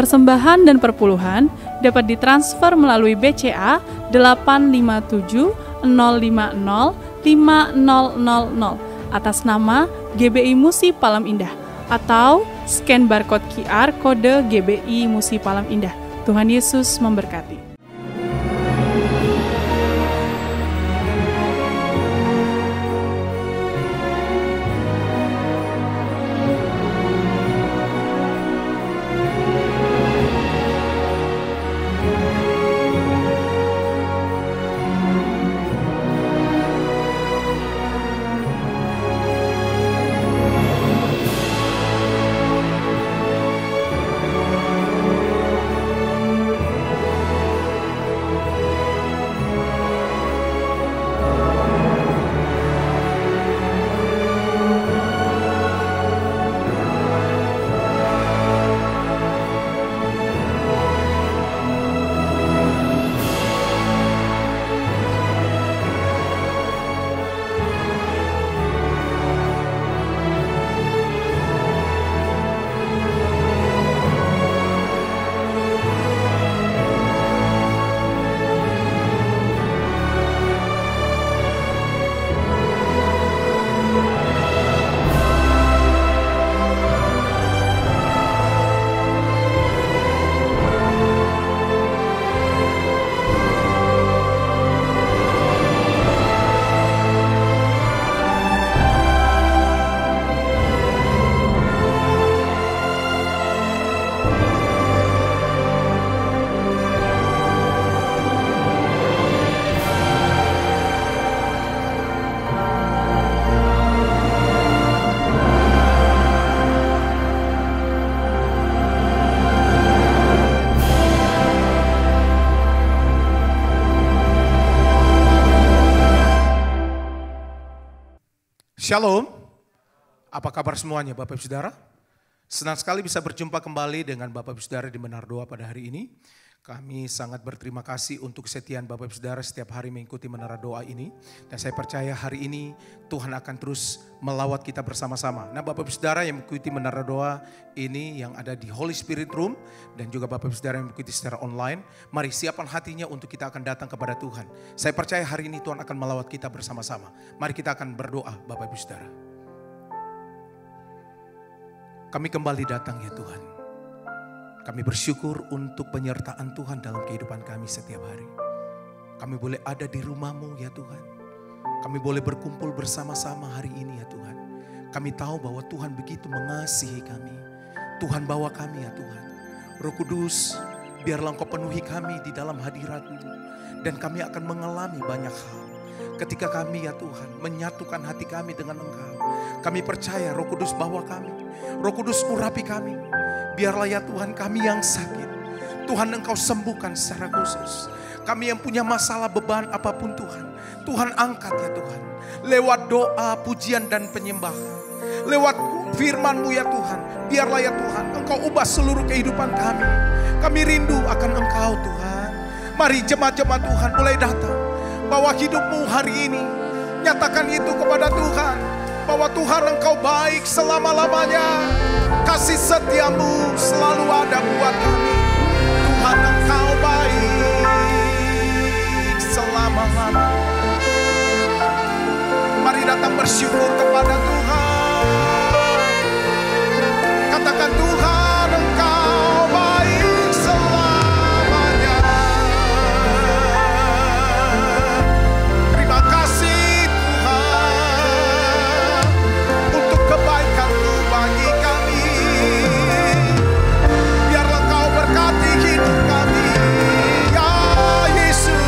persembahan dan perpuluhan dapat ditransfer melalui BCA 857 050 5000 atas nama GBI Musi Palam Indah atau scan barcode QR kode GBI Musi Palam Indah. Tuhan Yesus memberkati. Shalom, apa kabar semuanya Bapak Ibu Saudara? Senang sekali bisa berjumpa kembali dengan Bapak Ibu Saudara di Menara Doa pada hari ini. Kami sangat berterima kasih untuk kesetiaan Bapak Ibu Saudara setiap hari mengikuti Menara Doa ini. Dan saya percaya hari ini Tuhan akan terus melawat kita bersama-sama. Nah Bapak Ibu Saudara yang mengikuti Menara Doa ini yang ada di Holy Spirit Room. Dan juga Bapak Ibu Saudara yang mengikuti secara online. Mari siapkan hatinya untuk kita akan datang kepada Tuhan. Saya percaya hari ini Tuhan akan melawat kita bersama-sama. Mari kita akan berdoa Bapak Ibu Saudara. Kami kembali datang ya Tuhan. Kami bersyukur untuk penyertaan Tuhan dalam kehidupan kami setiap hari. Kami boleh ada di rumah-Mu ya Tuhan. Kami boleh berkumpul bersama-sama hari ini ya Tuhan. Kami tahu bahwa Tuhan begitu mengasihi kami. Tuhan bawa kami ya Tuhan. Roh Kudus, biarlah Engkau penuhi kami di dalam hadirat-Mu. Dan kami akan mengalami banyak hal. Ketika kami ya Tuhan menyatukan hati kami dengan Engkau. Kami percaya Roh Kudus bawa kami. Roh Kudus urapi kami. Biarlah ya Tuhan kami yang sakit. Tuhan Engkau sembuhkan secara khusus. Kami yang punya masalah beban apapun Tuhan. Tuhan angkat ya Tuhan. Lewat doa, pujian dan penyembahan. Lewat firman-Mu ya Tuhan. Biarlah ya Tuhan Engkau ubah seluruh kehidupan kami. Kami rindu akan Engkau Tuhan. Mari jemaat-jemaat Tuhan mulai datang. Bawa hidup-Mu hari ini. Nyatakan itu kepada Tuhan. Bahwa Tuhan Engkau baik selama-lamanya. Kasih setia-Mu selalu ada buat kami. Tuhan Engkau baik selama-lamanya. Mari datang bersyukur kepada Tuhan. Katakan Tuhan Engkau baik selamanya. Terima kasih Tuhan untuk kebaikan-Mu bagi kami. Biarlah Engkau berkati hidup kami ya Yesus.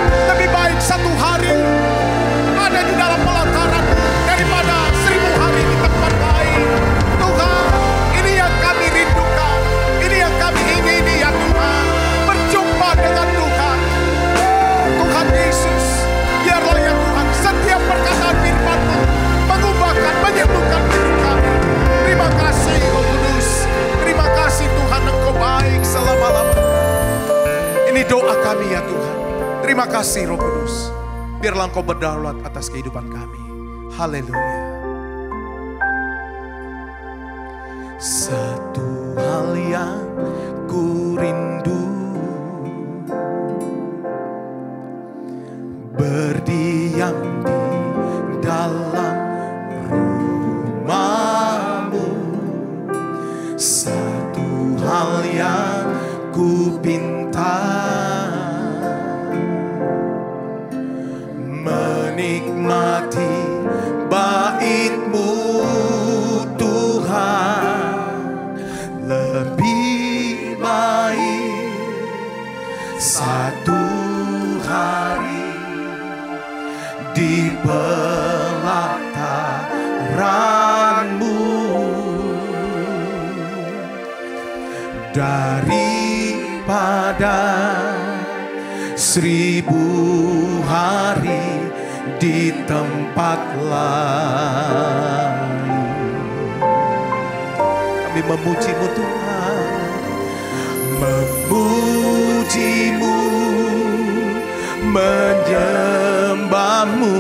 Lebih baik satu hari ada di dalam pelataran-Mu daripada 1000 hari di tempat lain. Tuhan, ini yang kami rindukan, ini yang kami ingini ya Tuhan. Berjumpa dengan Tuhan. Tuhan Yesus, biarlah ya Tuhan setiap perkataan firman-Mu mengubahkan, menyembuhkan hidup kami. Terima kasih Roh Kudus. Terima kasih Tuhan Engkau baik selama-lamanya. Ini doa kami ya Tuhan. Terima kasih Roh Kudus. Biarlah Engkau berdaulat atas kehidupan kami. Haleluya. Satu hal yang ku rindu, berdiam di dalam rumah-Mu. Satu hal yang ku pinta, menikmati bait-Mu Tuhan. Lebih baik satu hari di pelataran-Mu daripada 1000 hari di tempat lain. Kami memuji-Mu Tuhan, memuji-Mu, menyembah-Mu.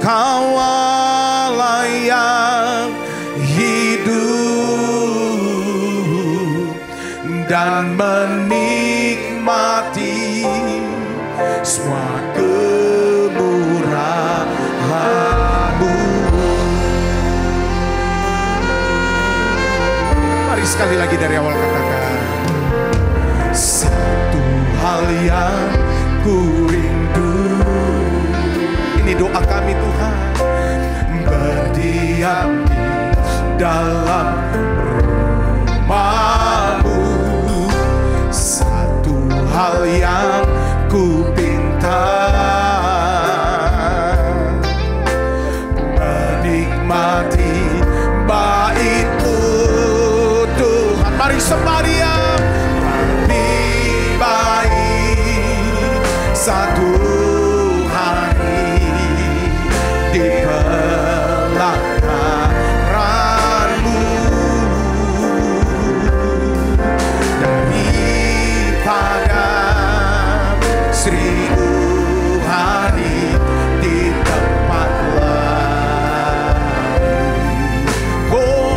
Kau Allah yang hidup dan menikmati semua kemurahan-Mu. Mari sekali lagi dari awal katakan, satu hal yang ku rindu. Ini doa kami Tuhan, berdiam di dalam rumah-Mu. Satu hal yang ku pinta, menikmati bait-Mu Tuhan. Mari sembah Dia. Lebih baik satu hari di pelataran-Mu daripada 1000 hari di tempat lain. Oh,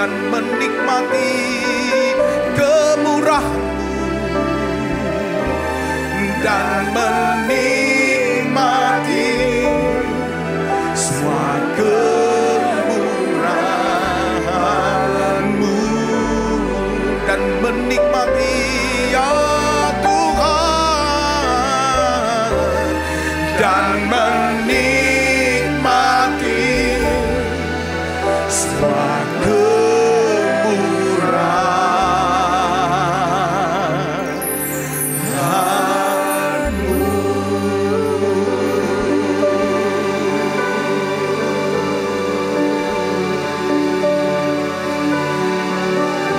dan menikmati kemurahan-Mu dan menikmati semua kemurahan-Mu dan menikmati ya Tuhan dan menikmati semua kemurahan-Mu.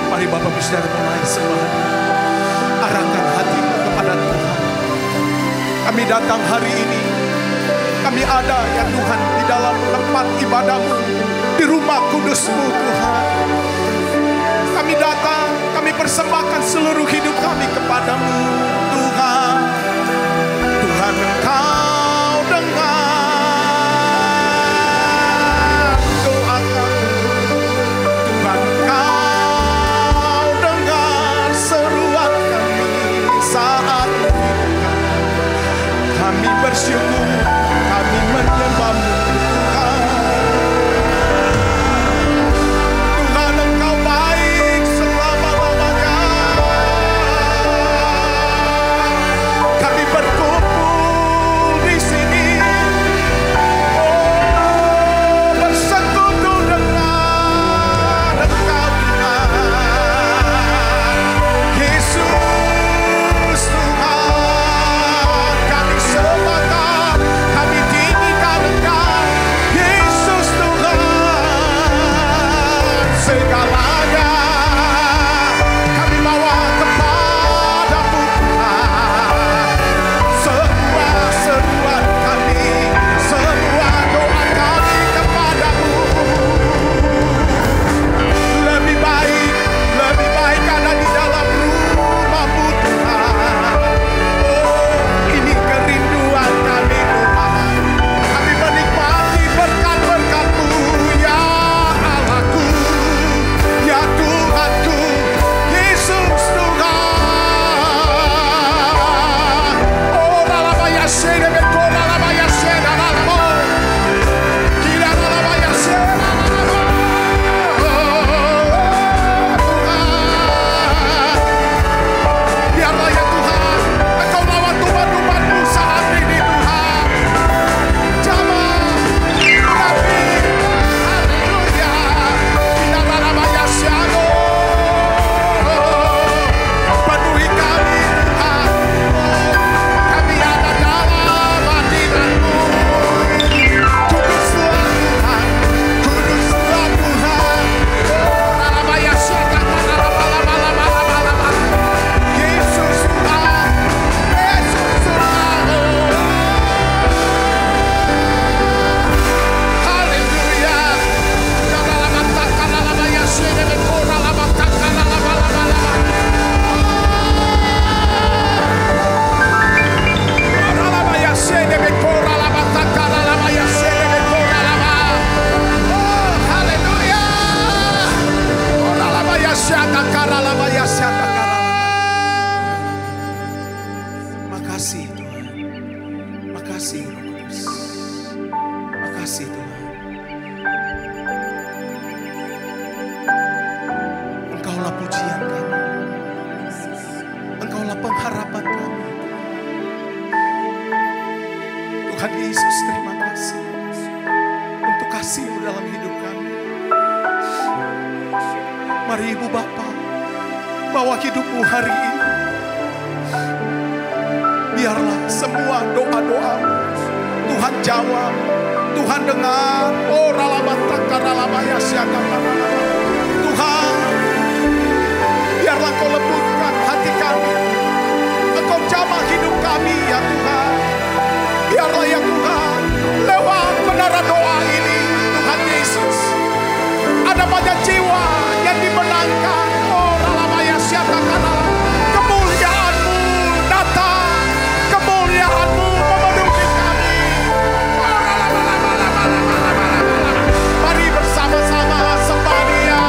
Mari Bapak Ibu Saudara mulai sembahan, arahkan hatimu kepada Tuhan. Kami datang hari ini, kami ada ya Tuhan di dalam tempat ibadah-Mu, di rumah kudus-Mu Tuhan. Kami datang, kami persembahkan seluruh hidup kami kepadamu Tuhan. Tuhan Engkau dengar doa kami. Tuhan Engkau dengar seruan kami saat ini. Kami bersyukur, kami menyembah-Mu Tuhan. Tuhan Engkau baik selama-lamanya. Kami berkumpul di sini, bersekutu dengan Engkau Tuhan. Yesus Tuhan, kami sepakat, kami tinggikan Engkau. Yesus Tuhan, segalanya kami bawa kepadamu Tuhan. Semua seruan kami, semua doa kami kepadamu. Lebih baik ada di dalam rumah-Mu Tuhan. Oh, ini kerinduan kami Tuhan. Kami menikmati berkat-berkat-Mu ya Allahku, ya Tuhanku, Yesus Tuhan. Oh, lalabaya sede bekora, lalabaya sede lalabo. Kira lalabaya sede lalabo. Biarlah ya Tuhan, Engkau lawan tuban-tuban-Mu saat ini Tuhan. Jamaah, Nabi, haleluya. Biarlah namanya Siano. Penuhi kami Tuhan. Kami ada dalam hadirat-Mu. Kuduslah Tuhan, kuduslah Tuhan. Namanya Siano. Yesus Tuhan, Yesus Tuhan. Haleluya. Makasih Tuhan, makasih Roh Kudus, makasih Tuhan. Engkaulah pujian kami, Engkaulah pengharapan kami. Tuhan Yesus, terima kasih untuk kasih-Mu dalam hidup kami. Mari Ibu Bapa, bawa hidup-Mu hari ini. Biarlah semua doa-doa Tuhan jawab, Tuhan dengar. Oh, ralabantaka ralabaya siagaka ralabaya. Tuhan, biarlah Kau lembutkan hati kami. Engkau jamah hidup kami ya Tuhan. Biarlah ya Tuhan, lewat menara doa ini Tuhan Yesus, ada banyak jiwa yang dimenangkan. Oh, ralabaya siagaka ralabaya. Kemuliaan-Mu datang, kemuliaan-Mu memenuhi kami. Oh, ralabaya. Mari bersama-sama sembah Dia.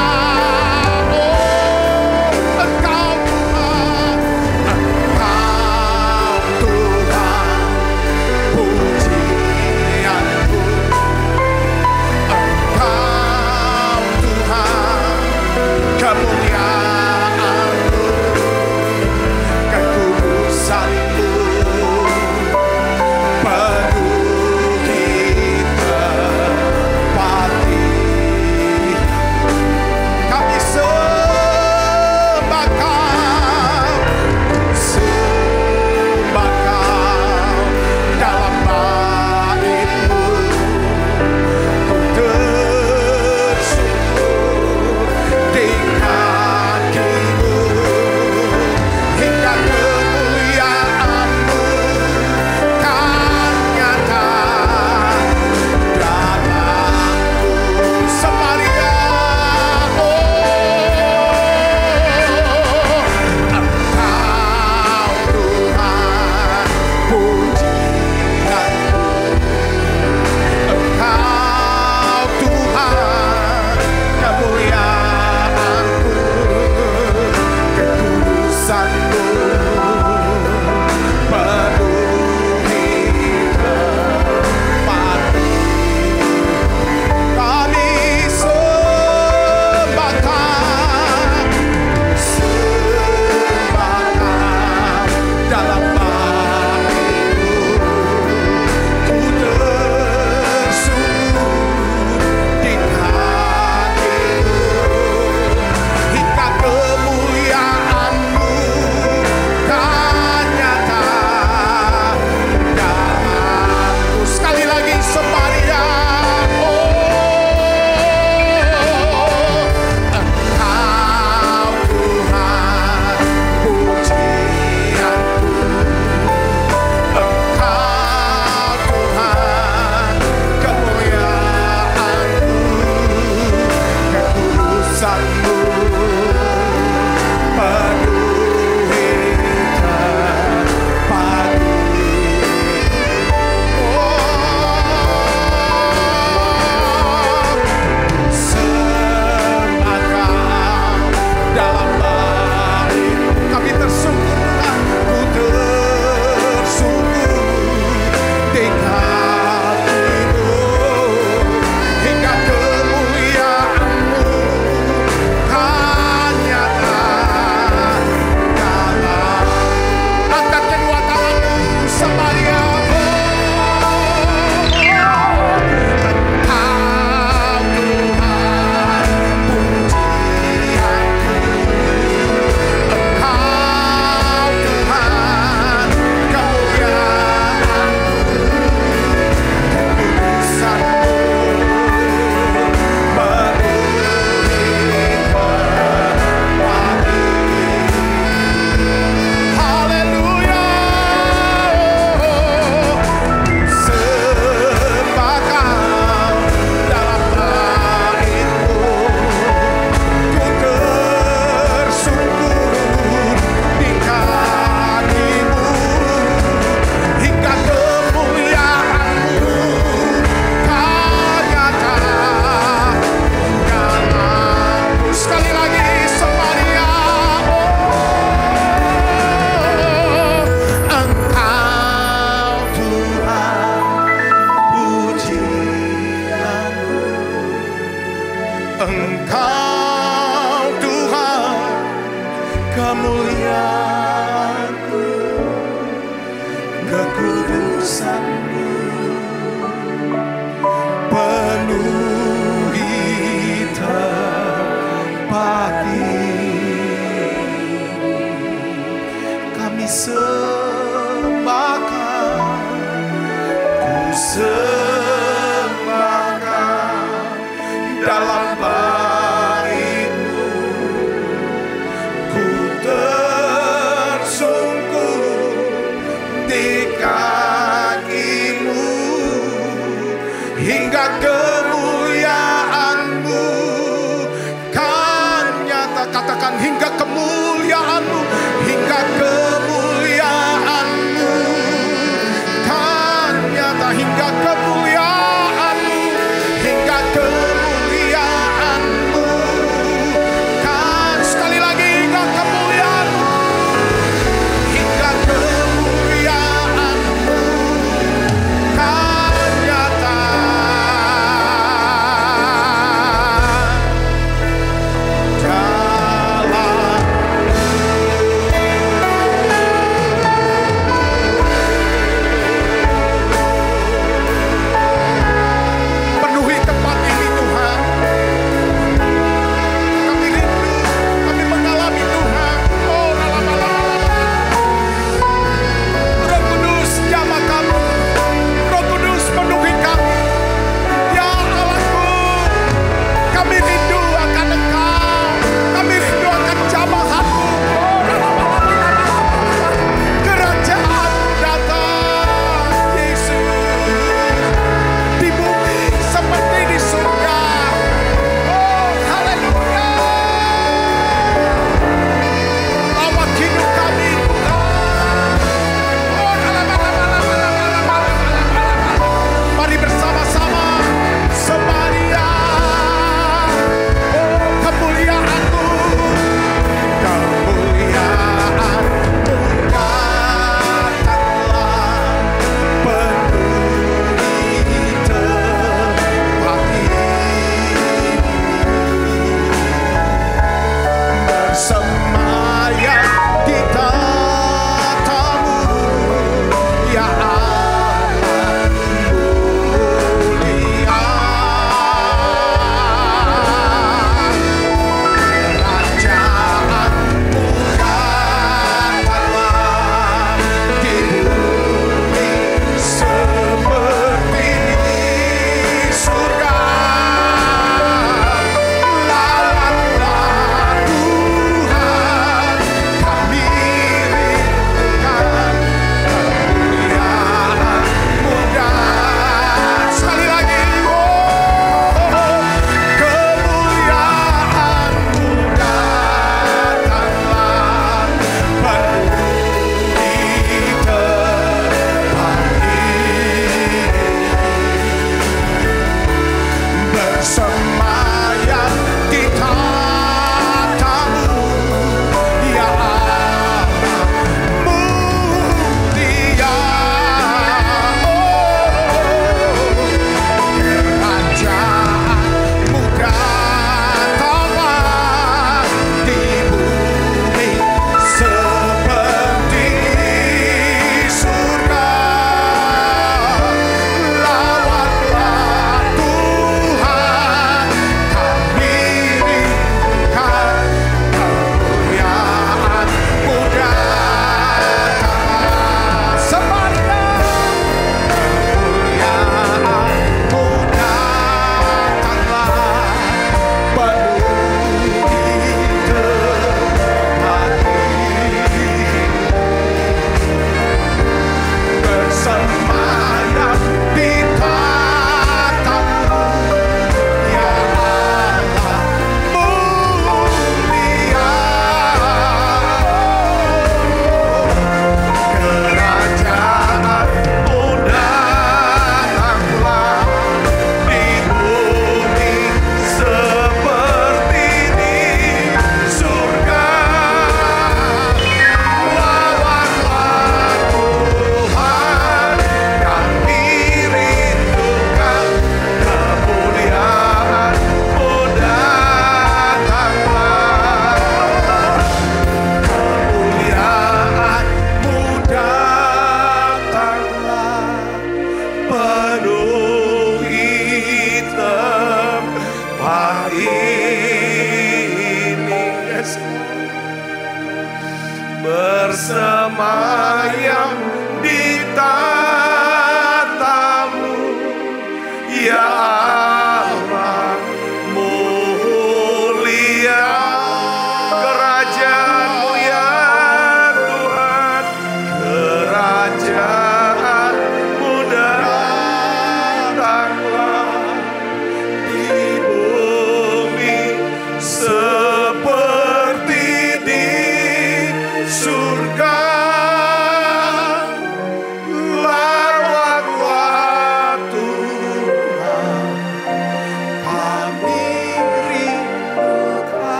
persembahkan dalam bait-Mu. Ku tersungkur di kaki-Mu hingga kemuliaan-Mu kan nyata. Katakan hingga kemuliaan-Mu, hingga kemuliaan-Mu kan nyata, hingga kemuliaan-Mu, hingga kemuliaan-Mu kan. Sekali lagi, hingga kemuliaan-Mu, hingga kemuliaan-Mu kan nyata. Penuhi tempat ini Tuhan. Kami rindu, kami mengalami Tuhan. Oh, Roh Kudus jamah kami. Roh Kudus penuhi kami. Ya Allahku, kami rindu akan Engkau. Kami rindu akan jamahan-Mu. Kerajaan datang, Yesus, di bumi seperti di surga. Oh, haleluya. Lawat hidup kami, Tuhan. Oh, mari bersama-sama sembahyang. Oh, kemuliaan-Mu, kemuliaan-Mu datanglah penuhi tempat ini. Bersemayam di tatamu, ya Allah mulia. Kerajaan-Mu datanglah di bumi seperti di surga. Lawatlah Tuhan, kami rindukan kemuliaan-Mu datang. Sekali lagi, oh, kemuliaan-Mu datanglah penuhi tempat ini. Bersemayam di tatamu, ya Allah mulia. Kerajaan-Mu datanglah di bumi seperti di surga. Lawatlah Tuhan, kami rindukan kemuliaan-Mu datanglah. Sembahyang, kemuliaan-Mu datanglah penuhi tempat ini. Bersemayam di tatamu, ya Allah mulia. Kerajaan-Mu datanglah di bumi seperti di surga. Lawatlah Tuhan, kami rindukan kemuliaan-Mu datanglah. Kemuliaan-Mu datanglah penuhi tempat ini. Yes. Bersemayam di tatamu,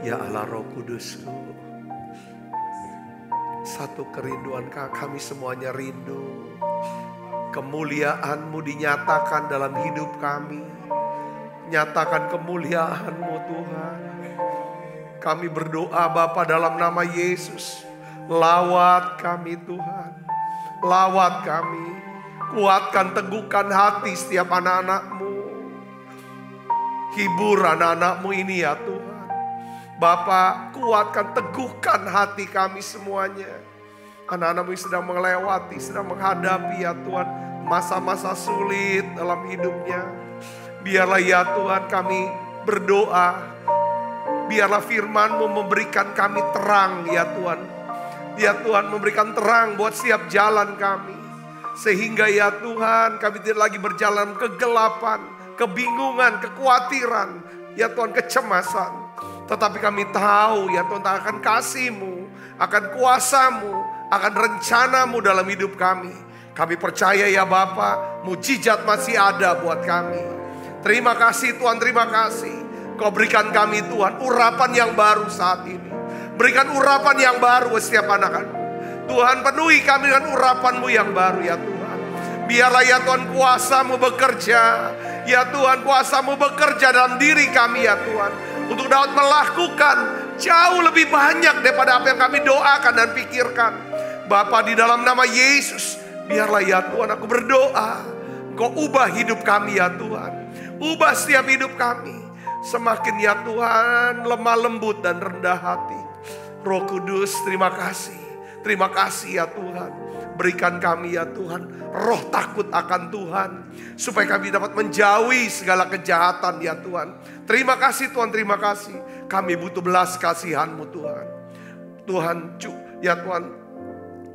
Ya Allah Roh Kudusku, satu kerinduan kami semuanya rindu. Kemuliaan-Mu dinyatakan dalam hidup kami. Nyatakan kemuliaan-Mu Tuhan. Kami berdoa Bapa dalam nama Yesus. Lawat kami Tuhan. Lawat kami. Kuatkan, teguhkan hati setiap anak-anak-Mu. Hibur anak-anak-Mu ini ya Tuhan. Bapa, kuatkan, teguhkan hati kami semuanya. Anak-anak-Mu sedang melewati, sedang menghadapi ya Tuhan masa-masa sulit dalam hidupnya. Biarlah ya Tuhan kami berdoa. Biarlah firman-Mu memberikan kami terang ya Tuhan. Ya Tuhan memberikan terang buat setiap jalan kami. Sehingga ya Tuhan kami tidak lagi berjalan kegelapan, kebingungan, kekhawatiran. Ya Tuhan kecemasan. Tetapi kami tahu ya Tuhan akan kasih-Mu, akan kuasa-Mu, akan rencana-Mu dalam hidup kami. Kami percaya ya Bapa, mujizat masih ada buat kami. Terima kasih Tuhan, terima kasih. Kau berikan kami Tuhan urapan yang baru saat ini. Berikan urapan yang baru setiap anak-anak. Tuhan penuhi kami dengan urapan-Mu yang baru ya Tuhan. Biarlah ya Tuhan kuasa-Mu bekerja. Ya Tuhan kuasa-Mu bekerja dalam diri kami ya Tuhan. Untuk dapat melakukan jauh lebih banyak daripada apa yang kami doakan dan pikirkan. Bapa di dalam nama Yesus. Biarlah ya Tuhan aku berdoa. Kau ubah hidup kami ya Tuhan. Ubah setiap hidup kami. Semakin ya Tuhan lemah lembut dan rendah hati. Roh Kudus terima kasih. Terima kasih ya Tuhan. Berikan kami ya Tuhan roh takut akan Tuhan. Supaya kami dapat menjauhi segala kejahatan ya Tuhan. Terima kasih Tuhan, terima kasih. Kami butuh belas kasihan-Mu Tuhan. Tuhan, ya Tuhan.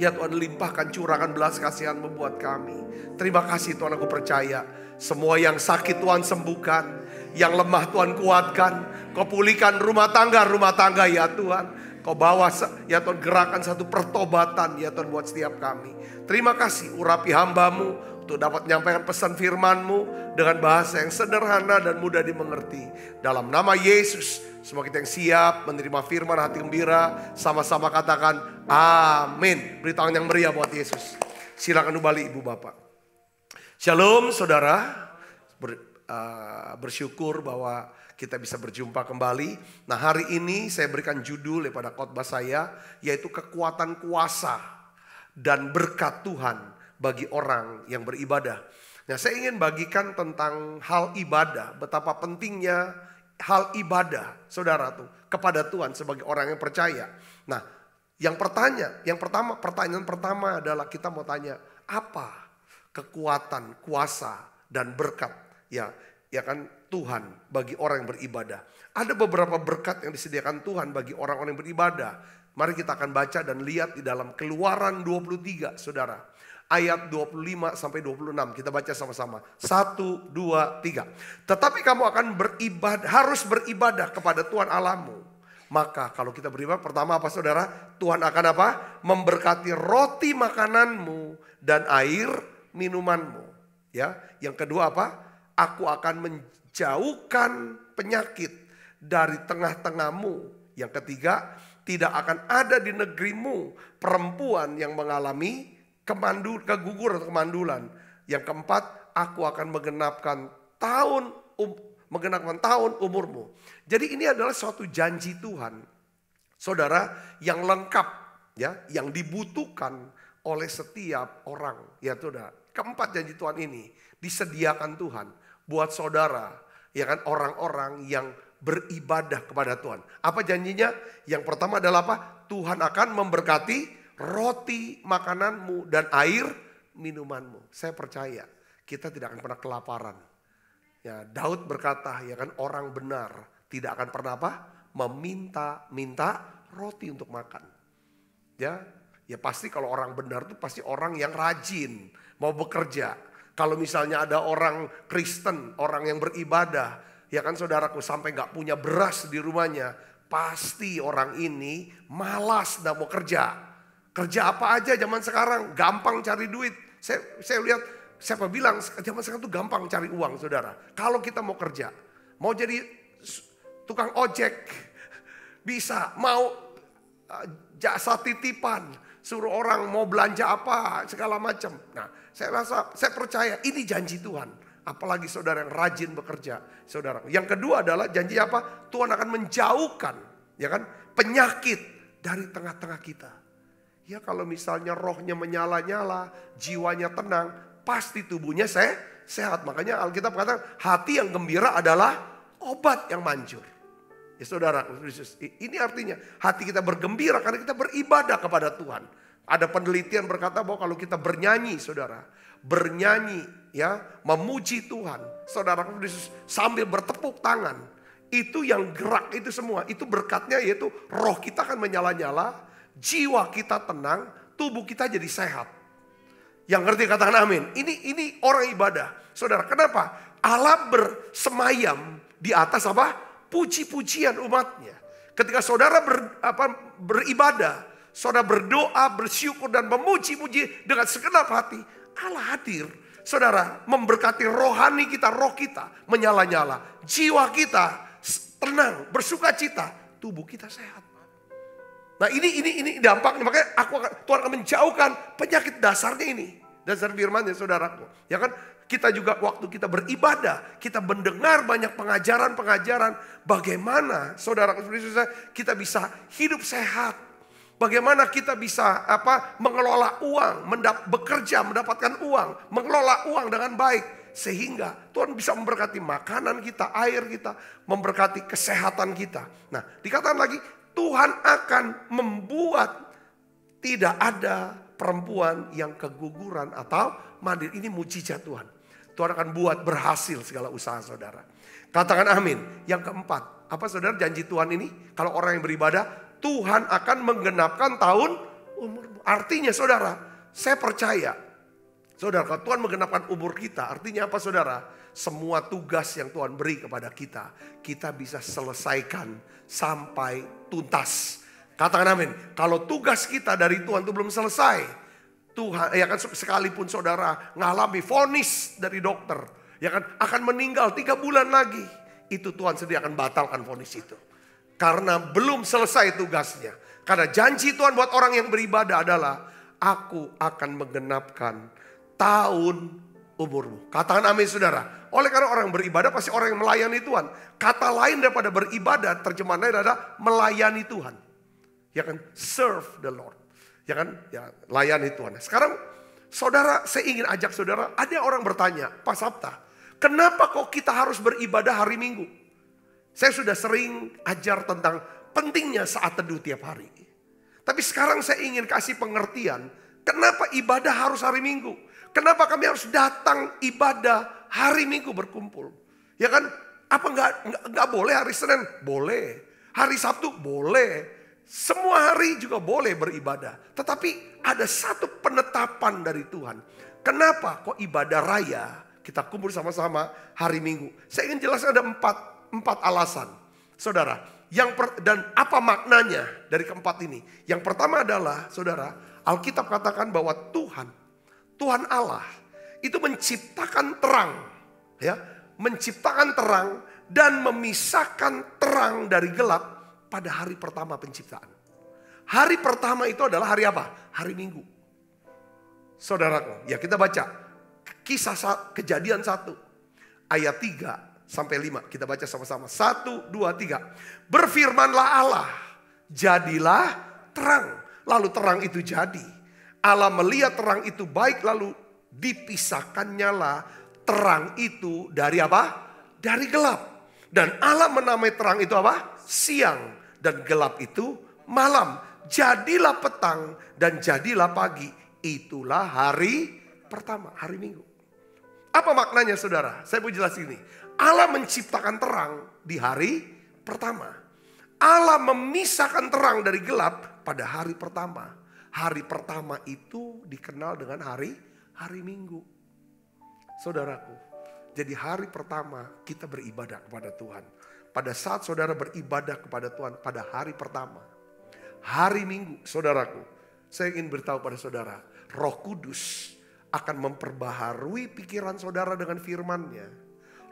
Ya Tuhan limpahkan curahkan belas kasihan-Mu buat kami. Terima kasih Tuhan, aku percaya. Semua yang sakit Tuhan sembuhkan. Yang lemah Tuhan kuatkan. Kau pulihkan rumah tangga ya Tuhan. Kau bawa ya Tuhan gerakan satu pertobatan ya Tuhan buat setiap kami. Terima kasih urapi hamba-Mu untuk dapat menyampaikan pesan firman-Mu dengan bahasa yang sederhana dan mudah dimengerti. Dalam nama Yesus, semua kita yang siap menerima firman hati gembira, sama-sama katakan amin. Beri tangan yang meriah buat Yesus. Silakan kembali Ibu Bapak. Shalom saudara, bersyukur bahwa kita bisa berjumpa kembali. Nah hari ini saya berikan judul daripada khotbah saya, yaitu kekuatan kuasa dan berkat Tuhan bagi orang yang beribadah. Nah saya ingin bagikan tentang hal ibadah, betapa pentingnya hal ibadah saudara tuh kepada Tuhan sebagai orang yang percaya. Nah pertanyaan pertama adalah kita mau tanya, apa kekuatan, kuasa dan berkat ya kan Tuhan bagi orang yang beribadah. Ada beberapa berkat yang disediakan Tuhan bagi orang-orang yang beribadah. Mari kita akan baca dan lihat di dalam Keluaran 23 saudara. Ayat 25 sampai 26 kita baca sama-sama. 1, 2, 3. Tetapi kamu akan harus beribadah kepada Tuhan Allahmu. Maka kalau kita beribadah pertama apa saudara? Tuhan akan apa? Memberkati roti makananmu dan air minumanmu. Ya, yang kedua apa? Aku akan menjauhkan penyakit dari tengah-tengahmu. Yang ketiga, tidak akan ada di negerimu perempuan yang mengalami keguguran atau kemandulan. Yang keempat, aku akan menggenapkan tahun umurmu. Jadi ini adalah suatu janji Tuhan, saudara, yang lengkap, ya, yang dibutuhkan oleh setiap orang, ya saudara. Keempat janji Tuhan ini disediakan Tuhan buat saudara, ya kan, orang-orang yang beribadah kepada Tuhan. Apa janjinya? Yang pertama adalah apa? Tuhan akan memberkati roti makananmu dan air minumanmu. Saya percaya kita tidak akan pernah kelaparan. Ya, Daud berkata, ya kan, orang benar tidak akan pernah apa? Meminta roti untuk makan. Ya pasti kalau orang benar itu pasti orang yang rajin, mau bekerja. Kalau misalnya ada orang Kristen, orang yang beribadah, ya kan saudaraku, sampai gak punya beras di rumahnya, pasti orang ini malas gak mau kerja. Kerja apa aja zaman sekarang, gampang cari duit. Saya lihat, siapa bilang zaman sekarang tuh gampang cari uang saudara. Kalau kita mau kerja, mau jadi tukang ojek, Bisa mau jasa titipan, suruh orang mau belanja apa, segala macam. Nah, saya percaya ini janji Tuhan. Apalagi saudara yang rajin bekerja, saudara. Yang kedua adalah janji apa? Tuhan akan menjauhkan, ya kan, penyakit dari tengah-tengah kita. Ya kalau misalnya rohnya menyala-nyala, jiwanya tenang, pasti tubuhnya sehat. Makanya Alkitab katakan hati yang gembira adalah obat yang manjur. Ya saudara, ini artinya hati kita bergembira karena kita beribadah kepada Tuhan. Ada penelitian berkata bahwa kalau kita bernyanyi, saudara, bernyanyi, ya, memuji Tuhan, saudara, sambil bertepuk tangan, itu yang gerak itu semua, itu berkatnya yaitu roh kita akan menyala-nyala, jiwa kita tenang, tubuh kita jadi sehat. Yang ngerti katakan amin. Ini orang ibadah, saudara. Kenapa? Allah bersemayam di atas apa? Puji-pujian umatnya. Ketika saudara beribadah, saudara berdoa, bersyukur dan memuji-puji dengan segenap hati, Allah hadir. Saudara, memberkati rohani kita, roh kita menyala-nyala. Jiwa kita tenang, bersuka cita, tubuh kita sehat. Nah ini dampaknya, makanya Tuhan akan menjauhkan penyakit dasarnya ini. Dasar firman-Nya, saudaraku. Ya kan, kita juga waktu kita beribadah, kita mendengar banyak pengajaran-pengajaran. Bagaimana, saudara, kita bisa hidup sehat. Bagaimana kita bisa mengelola uang, bekerja, mendapatkan uang, mengelola uang dengan baik. Sehingga Tuhan bisa memberkati makanan kita, air kita, memberkati kesehatan kita. Nah, dikatakan lagi, Tuhan akan membuat tidak ada perempuan yang keguguran atau mandiri. Ini mujizat Tuhan. Tuhan akan buat berhasil segala usaha saudara. Katakan amin. Yang keempat, apa saudara janji Tuhan ini? Kalau orang yang beribadah, Tuhan akan menggenapkan tahun umurmu. Artinya saudara, saya percaya. Saudara, kalau Tuhan menggenapkan umur kita, artinya apa saudara? Semua tugas yang Tuhan beri kepada kita, kita bisa selesaikan sampai tuntas. Katakan amin. Kalau tugas kita dari Tuhan itu belum selesai, Tuhan, ya kan, sekalipun saudara ngalami vonis dari dokter, ya kan, akan meninggal 3 bulan lagi, itu Tuhan sendiri akan batalkan vonis itu. Karena belum selesai tugasnya. Karena janji Tuhan buat orang yang beribadah adalah, aku akan menggenapkan tahun umurmu. Katakan amin saudara. Oleh karena orang beribadah pasti orang yang melayani Tuhan. Kata lain daripada beribadah, terjemahan lain adalah melayani Tuhan. Ya kan, serve the Lord. Ya kan, ya, layani Tuhan. Sekarang saudara, saya ingin ajak saudara, ada orang bertanya, Pak Sabta, kenapa kok kita harus beribadah hari Minggu? Saya sudah sering ajar tentang pentingnya saat teduh tiap hari. Tapi sekarang saya ingin kasih pengertian, kenapa ibadah harus hari Minggu? Kenapa kami harus datang ibadah hari Minggu berkumpul? Ya kan, apa enggak boleh hari Senin? Boleh. Hari Sabtu? Boleh. Semua hari juga boleh beribadah. Tetapi ada satu penetapan dari Tuhan. Kenapa kok ibadah raya kita kumpul sama-sama hari Minggu? Saya ingin jelaskan ada empat alasan. Saudara, dan apa maknanya dari keempat ini? Yang pertama adalah, saudara, Alkitab katakan bahwa Tuhan Allah itu menciptakan terang, ya, menciptakan terang dan memisahkan terang dari gelap pada hari pertama penciptaan. Hari pertama itu adalah hari apa? Hari Minggu. Saudaraku, ya kita baca Kisah Kejadian 1 ayat 3 sampai 5. Kita baca sama-sama. 1, 2, 3. Berfirmanlah Allah, jadilah terang. Lalu terang itu jadi. Allah melihat terang itu baik, lalu dipisahkannya lah terang itu dari apa? Dari gelap. Dan Allah menamai terang itu apa? Siang. Dan gelap itu malam. Jadilah petang dan jadilah pagi. Itulah hari pertama, hari Minggu. Apa maknanya saudara? Saya mau jelas ini. Allah menciptakan terang di hari pertama. Allah memisahkan terang dari gelap pada hari pertama. Hari pertama itu dikenal dengan hari Minggu. Saudaraku, jadi hari pertama kita beribadah kepada Tuhan. Pada saat saudara beribadah kepada Tuhan pada hari pertama, hari Minggu, saudaraku, saya ingin beritahu pada saudara, Roh Kudus akan memperbaharui pikiran saudara dengan firman-Nya.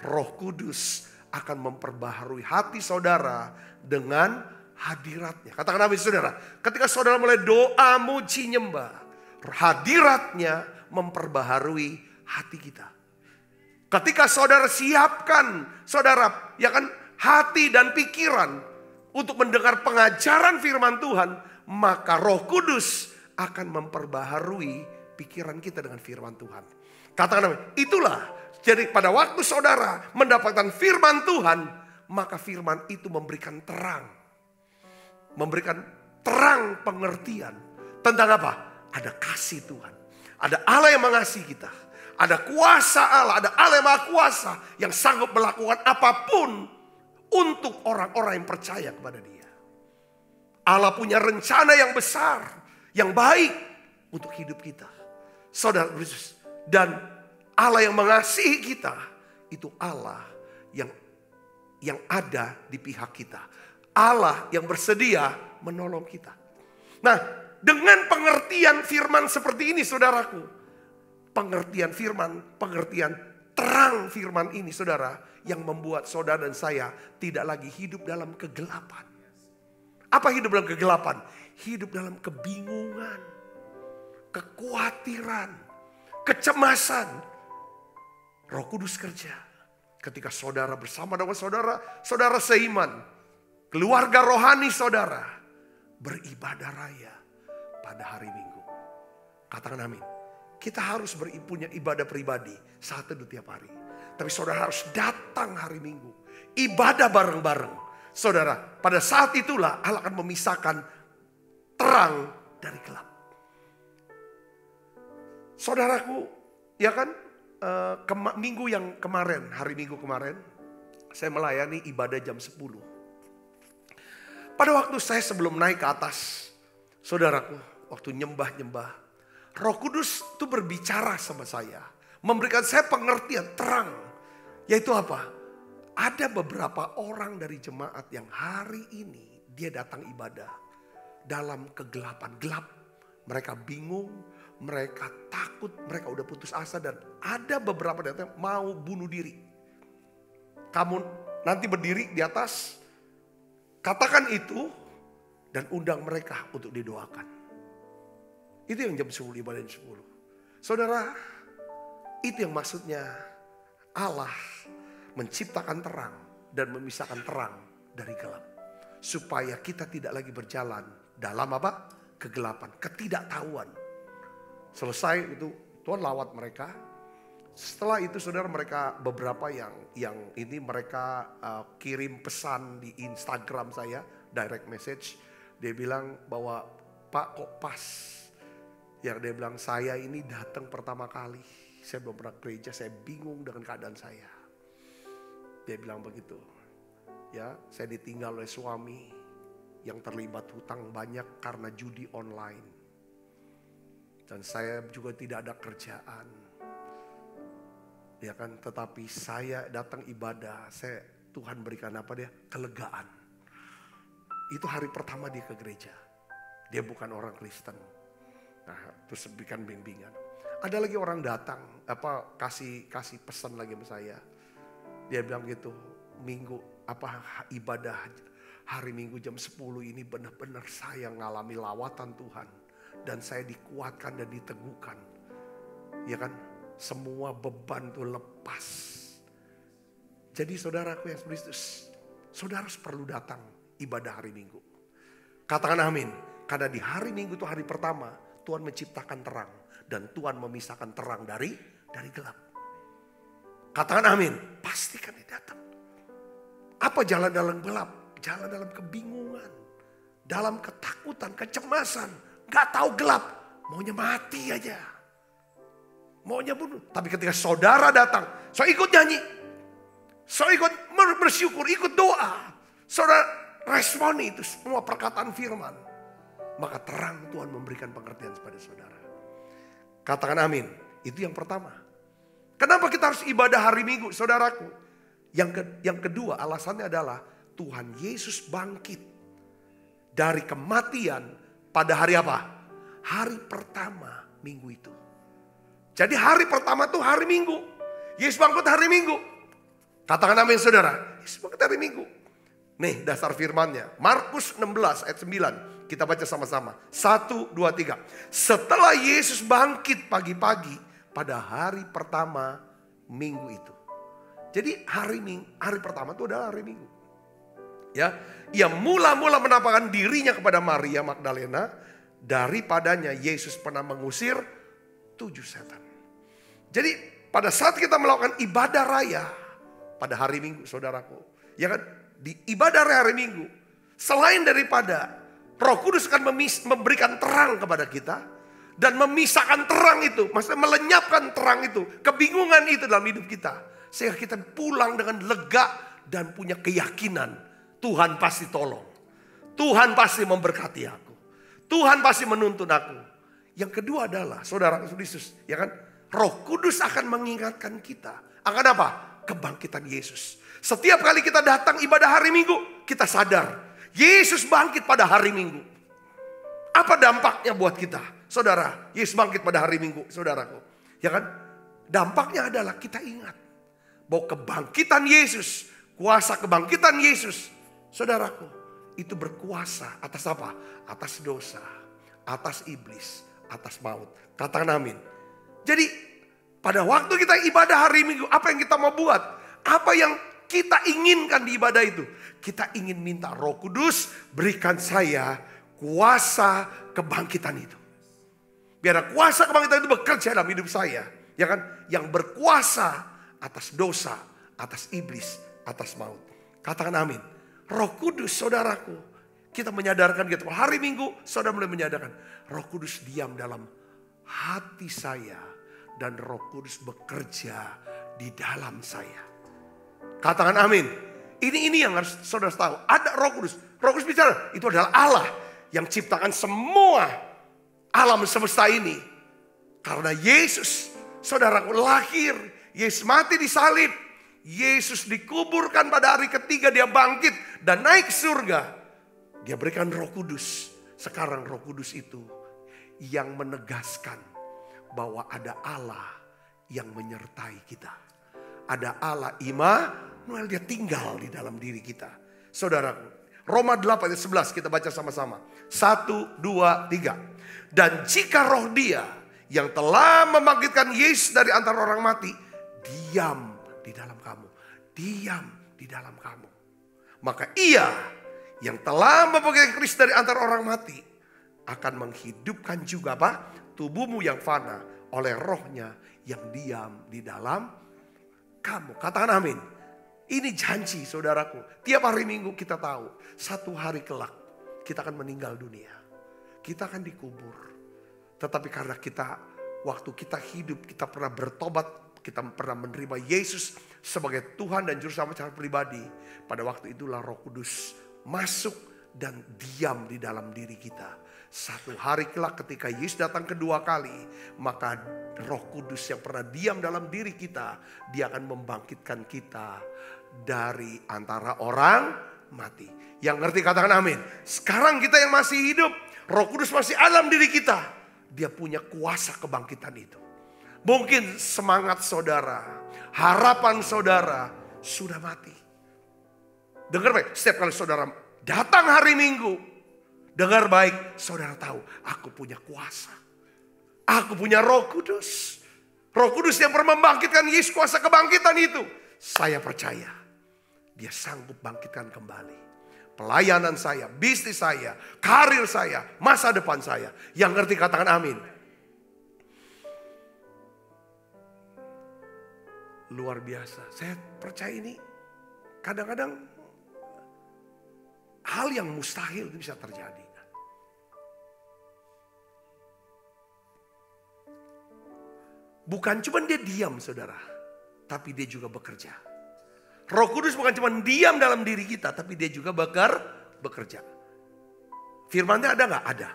Roh Kudus akan memperbaharui hati saudara dengan hadiratnya. Katakan amin saudara. Ketika saudara mulai doa, muji, nyembah, hadiratnya memperbaharui hati kita. Ketika saudara siapkan, saudara, ya kan, hati dan pikiran untuk mendengar pengajaran firman Tuhan, maka Roh Kudus akan memperbaharui pikiran kita dengan firman Tuhan. Katakan amin. Itulah, jadi pada waktu saudara mendapatkan firman Tuhan, maka firman itu memberikan terang. Memberikan terang pengertian. Tentang apa? Ada kasih Tuhan. Ada Allah yang mengasihi kita. Ada kuasa Allah, ada Allah yang maha kuasa yang sanggup melakukan apapun untuk orang-orang yang percaya kepada Dia. Allah punya rencana yang besar, yang baik untuk hidup kita. Saudara Kristus, dan Allah yang mengasihi kita itu Allah yang ada di pihak kita. Allah yang bersedia menolong kita. Nah, dengan pengertian firman seperti ini saudaraku, pengertian firman, pengertian terang firman ini saudara, yang membuat saudara dan saya tidak lagi hidup dalam kegelapan. Apa hidup dalam kegelapan? Hidup dalam kebingungan, kekhawatiran, kecemasan. Roh Kudus kerja ketika saudara bersama dengan saudara seiman, keluarga rohani saudara, beribadah raya pada hari Minggu. Katakan amin. Kita harus punya ibadah pribadi saat teduh tiap hari. Tapi saudara harus datang hari Minggu. Ibadah bareng-bareng. Saudara, pada saat itulah Allah akan memisahkan terang dari gelap. Saudaraku, ya kan, minggu yang kemarin, hari Minggu kemarin, saya melayani ibadah jam 10. Pada waktu saya sebelum naik ke atas, saudaraku, waktu nyembah-nyembah, Roh Kudus itu berbicara sama saya. Memberikan saya pengertian terang. Yaitu apa? Ada beberapa orang dari jemaat yang hari ini dia datang ibadah dalam kegelapan. Gelap. Mereka bingung. Mereka takut. Mereka udah putus asa. Dan ada beberapa yang mau bunuh diri. Kamu nanti berdiri di atas. Katakan itu. Dan undang mereka untuk didoakan. Itu yang jam 10, ibadah jam 10. Saudara, itu yang maksudnya Allah menciptakan terang dan memisahkan terang dari gelap. Supaya kita tidak lagi berjalan dalam apa? Kegelapan, ketidaktahuan. Selesai itu Tuhan lawat mereka. Setelah itu saudara, mereka beberapa yang ini mereka kirim pesan di Instagram saya, direct message. Dia bilang bahwa Pak kok pas. Yang dia bilang, saya ini datang pertama kali. Saya belum pernah gereja, saya bingung dengan keadaan saya. Dia bilang begitu. Ya, saya ditinggal oleh suami yang terlibat hutang banyak karena judi online. Dan saya juga tidak ada kerjaan. Ya kan, tetapi saya datang ibadah, Tuhan berikan apa dia? Kelegaan. Itu hari pertama dia ke gereja. Dia bukan orang Kristen. Nah, terus berikan bimbingan. Ada lagi orang datang, kasih pesan lagi sama saya. Dia bilang gitu, ibadah hari Minggu jam 10 ini benar-benar saya ngalami lawatan Tuhan. Dan saya dikuatkan dan diteguhkan. Ya kan, semua beban itu lepas. Jadi saudaraku yang Kristus, saudara harus perlu datang ibadah hari Minggu. Katakan amin. Karena di hari Minggu itu hari pertama, Tuhan menciptakan terang. Dan Tuhan memisahkan terang dari gelap. Katakan amin. Pastikan dia datang. Apa jalan dalam gelap? Jalan dalam kebingungan. Dalam ketakutan, kecemasan. Gak tahu gelap. Maunya mati aja. Maunya bunuh. Tapi ketika saudara datang. So ikut nyanyi. So ikut bersyukur. Ikut doa. Saudara responi itu semua perkataan firman. Maka terang Tuhan memberikan pengertian kepada saudara. Katakan amin. Itu yang pertama. Kenapa kita harus ibadah hari Minggu, saudaraku? Yang kedua alasannya adalah Tuhan Yesus bangkit dari kematian pada hari apa? Hari pertama Minggu itu. Jadi hari pertama itu hari Minggu. Yesus bangkit hari Minggu. Katakan amin saudara. Yesus bangkit hari Minggu. Nih dasar firmannya. Markus 16 ayat 9. Kita baca sama-sama. 1, 2, 3. Setelah Yesus bangkit pagi-pagi pada hari pertama minggu itu. Jadi hari pertama itu adalah hari Minggu. Ya, ia mula-mula menampakkan dirinya kepada Maria Magdalena. Daripadanya Yesus pernah mengusir 7 setan. Jadi pada saat kita melakukan ibadah raya pada hari Minggu, saudaraku, ya kan, di ibadah hari Minggu, selain daripada Roh Kudus akan memberikan terang kepada kita dan memisahkan terang itu, maksudnya melenyapkan terang itu, kebingungan itu dalam hidup kita, sehingga kita pulang dengan lega dan punya keyakinan Tuhan pasti tolong, Tuhan pasti memberkati aku, Tuhan pasti menuntun aku. Yang kedua adalah, saudara Yesus, ya kan, Roh Kudus akan mengingatkan kita akan apa? Kebangkitan Yesus. Setiap kali kita datang ibadah hari Minggu, kita sadar Yesus bangkit pada hari Minggu. Apa dampaknya buat kita? Saudara, Yesus bangkit pada hari Minggu, saudaraku. Ya kan? Dampaknya adalah kita ingat bahwa kebangkitan Yesus, kuasa kebangkitan Yesus, saudaraku, itu berkuasa atas apa? Atas dosa, atas iblis, atas maut. Katakan amin. Jadi pada waktu kita ibadah hari Minggu, apa yang kita mau buat? Apa yang kita inginkan di ibadah itu? Kita ingin minta Roh Kudus berikan saya kuasa kebangkitan itu. Biar kuasa kebangkitan itu bekerja dalam hidup saya. Ya kan? Yang berkuasa atas dosa, atas iblis, atas maut. Katakan amin. Roh Kudus, saudaraku, kita menyadarkan gitu. Hari Minggu saudara mulai menyadarkan. Roh Kudus diam dalam hati saya. Dan Roh Kudus bekerja di dalam saya. Katakan amin. Ini yang harus saudara tahu. Ada Roh Kudus. Roh Kudus bicara. Itu adalah Allah yang ciptakan semua alam semesta ini. Karena Yesus, saudaraku, lahir. Yesus mati di salib. Yesus dikuburkan pada hari ketiga. Dia bangkit dan naik ke surga. Dia berikan Roh Kudus. Sekarang Roh Kudus itu yang menegaskan bahwa ada Allah yang menyertai kita. Ada Allah Immanuel, dia tinggal di dalam diri kita. Saudaraku, Roma 8 ayat 11 kita baca sama-sama. 1, 2, 3. Dan jika roh dia yang telah membangkitkan Yesus dari antara orang mati, diam di dalam kamu. Diam di dalam kamu. Maka ia yang telah membangkitkan Kristus dari antara orang mati akan menghidupkan juga apa? Tubuhmu yang fana oleh rohnya yang diam di dalam kamu. Katakan amin. Ini janji saudaraku. Tiap hari Minggu kita tahu. Satu hari kelak kita akan meninggal dunia. Kita akan dikubur. Tetapi karena waktu kita hidup, kita pernah bertobat. Kita pernah menerima Yesus sebagai Tuhan dan Juru Selamat secara pribadi. Pada waktu itulah Roh Kudus masuk dan diam di dalam diri kita. Satu hari kelak ketika Yesus datang kedua kali, maka Roh Kudus yang pernah diam dalam diri kita, dia akan membangkitkan kita dari antara orang mati. Yang ngerti katakan amin. Sekarang kita yang masih hidup, Roh Kudus masih ada dalam diri kita. Dia punya kuasa kebangkitan itu. Mungkin semangat saudara, harapan saudara sudah mati. Dengar baik, setiap kali saudara datang hari Minggu, dengar baik, saudara tahu, aku punya kuasa. Aku punya Roh Kudus. Roh Kudus yang pernah membangkitkan Yesus, kuasa kebangkitan itu. Saya percaya, dia sanggup bangkitkan kembali. Pelayanan saya, bisnis saya, karir saya, masa depan saya. Yang ngerti katakan amin. Luar biasa, saya percaya ini kadang-kadang hal yang mustahil itu bisa terjadi. Bukan cuma dia diam saudara, tapi dia juga bekerja. Roh Kudus bukan cuma diam dalam diri kita, tapi dia juga bekerja. Firman-Nya ada gak? Ada.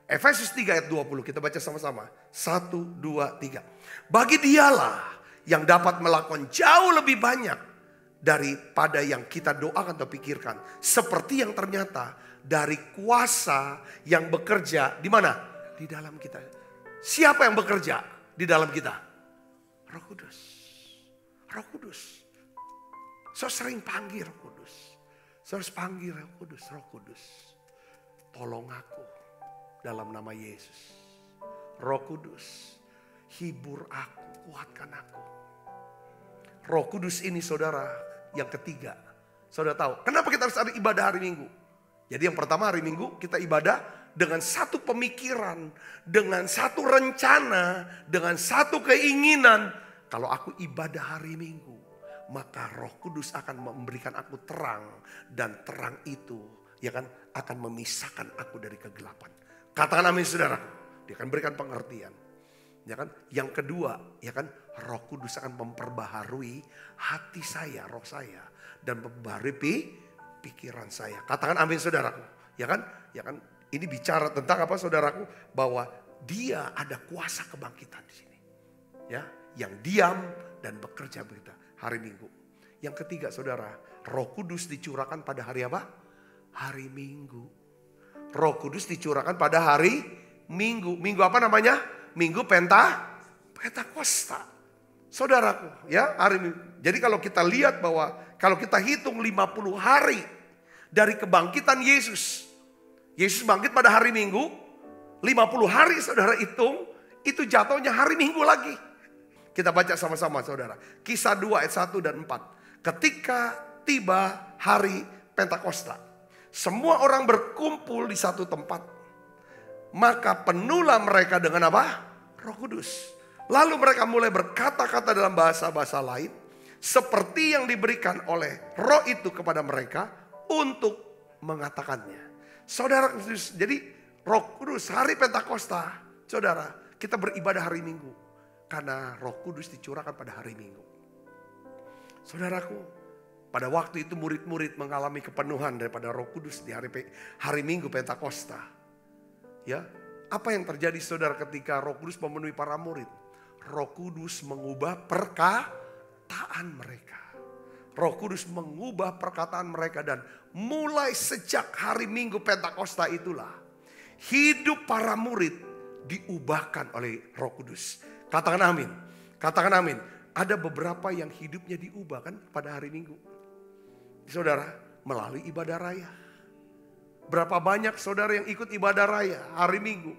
Efesus 3 ayat 20 kita baca sama-sama. 1, 2, 3. Bagi dialah yang dapat melakukan jauh lebih banyak daripada yang kita doakan atau pikirkan. Seperti yang ternyata dari kuasa yang bekerja di mana? Di dalam kita. Siapa yang bekerja di dalam kita? Roh Kudus. Roh Kudus. So sering panggil Roh Kudus. Saya harus panggil Roh Kudus, Roh Kudus. Tolong aku dalam nama Yesus. Roh Kudus, hibur aku, kuatkan aku. Roh Kudus ini saudara yang ketiga. Saudara tahu, kenapa kita harus ada ibadah hari Minggu? Jadi yang pertama hari Minggu kita ibadah dengan satu pemikiran, dengan satu rencana, dengan satu keinginan. Kalau aku ibadah hari Minggu, maka Roh Kudus akan memberikan aku terang. Dan terang itu ya kan akan memisahkan aku dari kegelapan. Katakan amin saudara. Dia akan berikan pengertian. Ya kan? Yang kedua, ya kan, Roh Kudus akan memperbaharui hati saya, roh saya, dan memperbaharui pikiran saya. Katakan amin saudaraku. Ya kan? Ya kan? Ini bicara tentang apa saudaraku? Bahwa dia ada kuasa kebangkitan di sini. Ya, yang diam dan bekerja begitu hari Minggu. Yang ketiga saudara, Roh Kudus dicurahkan pada hari apa? Hari Minggu. Roh Kudus dicurahkan pada hari Minggu. Minggu apa namanya? Minggu Pentakosta. Saudaraku, ya, hari Minggu. Jadi kalau kita lihat bahwa kalau kita hitung 50 hari dari kebangkitan Yesus. Yesus bangkit pada hari Minggu. 50 hari saudara hitung, itu jatuhnya hari Minggu lagi. Kita baca sama-sama saudara. Kisah 2 ayat 1 dan 4. Ketika tiba hari Pentakosta, semua orang berkumpul di satu tempat. Maka penuhlah mereka dengan apa? Roh Kudus. Lalu mereka mulai berkata-kata dalam bahasa-bahasa lain. Seperti yang diberikan oleh Roh itu kepada mereka untuk mengatakannya. Saudara, jadi Roh Kudus hari Pentakosta. Saudara, kita beribadah hari Minggu. Karena Roh Kudus dicurahkan pada hari Minggu. Saudaraku, pada waktu itu murid-murid mengalami kepenuhan daripada Roh Kudus di hari Minggu Pentakosta. Ya, apa yang terjadi saudara ketika Roh Kudus memenuhi para murid? Roh Kudus mengubah perkataan mereka. Roh Kudus mengubah perkataan mereka dan mulai sejak hari Minggu Pentakosta itulah hidup para murid diubahkan oleh Roh Kudus. Katakan amin. Katakan amin. Ada beberapa yang hidupnya diubah kan pada hari Minggu. Saudara, melalui ibadah raya. Berapa banyak saudara yang ikut ibadah raya hari Minggu.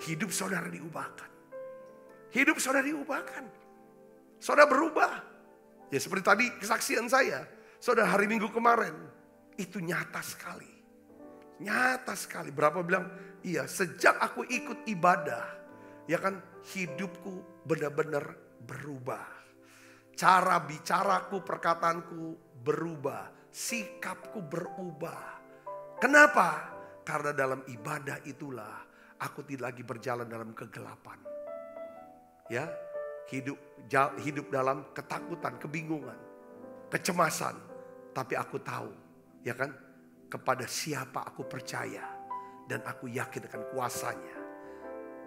Hidup saudara diubahkan. Hidup saudara diubahkan. Saudara berubah. Ya seperti tadi kesaksian saya. Saudara hari Minggu kemarin. Itu nyata sekali. Nyata sekali. Berapa bilang, iya sejak aku ikut ibadah. Ya kan hidupku benar-benar berubah. Cara bicaraku, perkataanku berubah. Sikapku berubah. Kenapa? Karena dalam ibadah itulah aku tidak lagi berjalan dalam kegelapan. Ya, hidup dalam ketakutan, kebingungan, kecemasan. Tapi aku tahu, ya kan, kepada siapa aku percaya dan aku yakin akan kuasanya.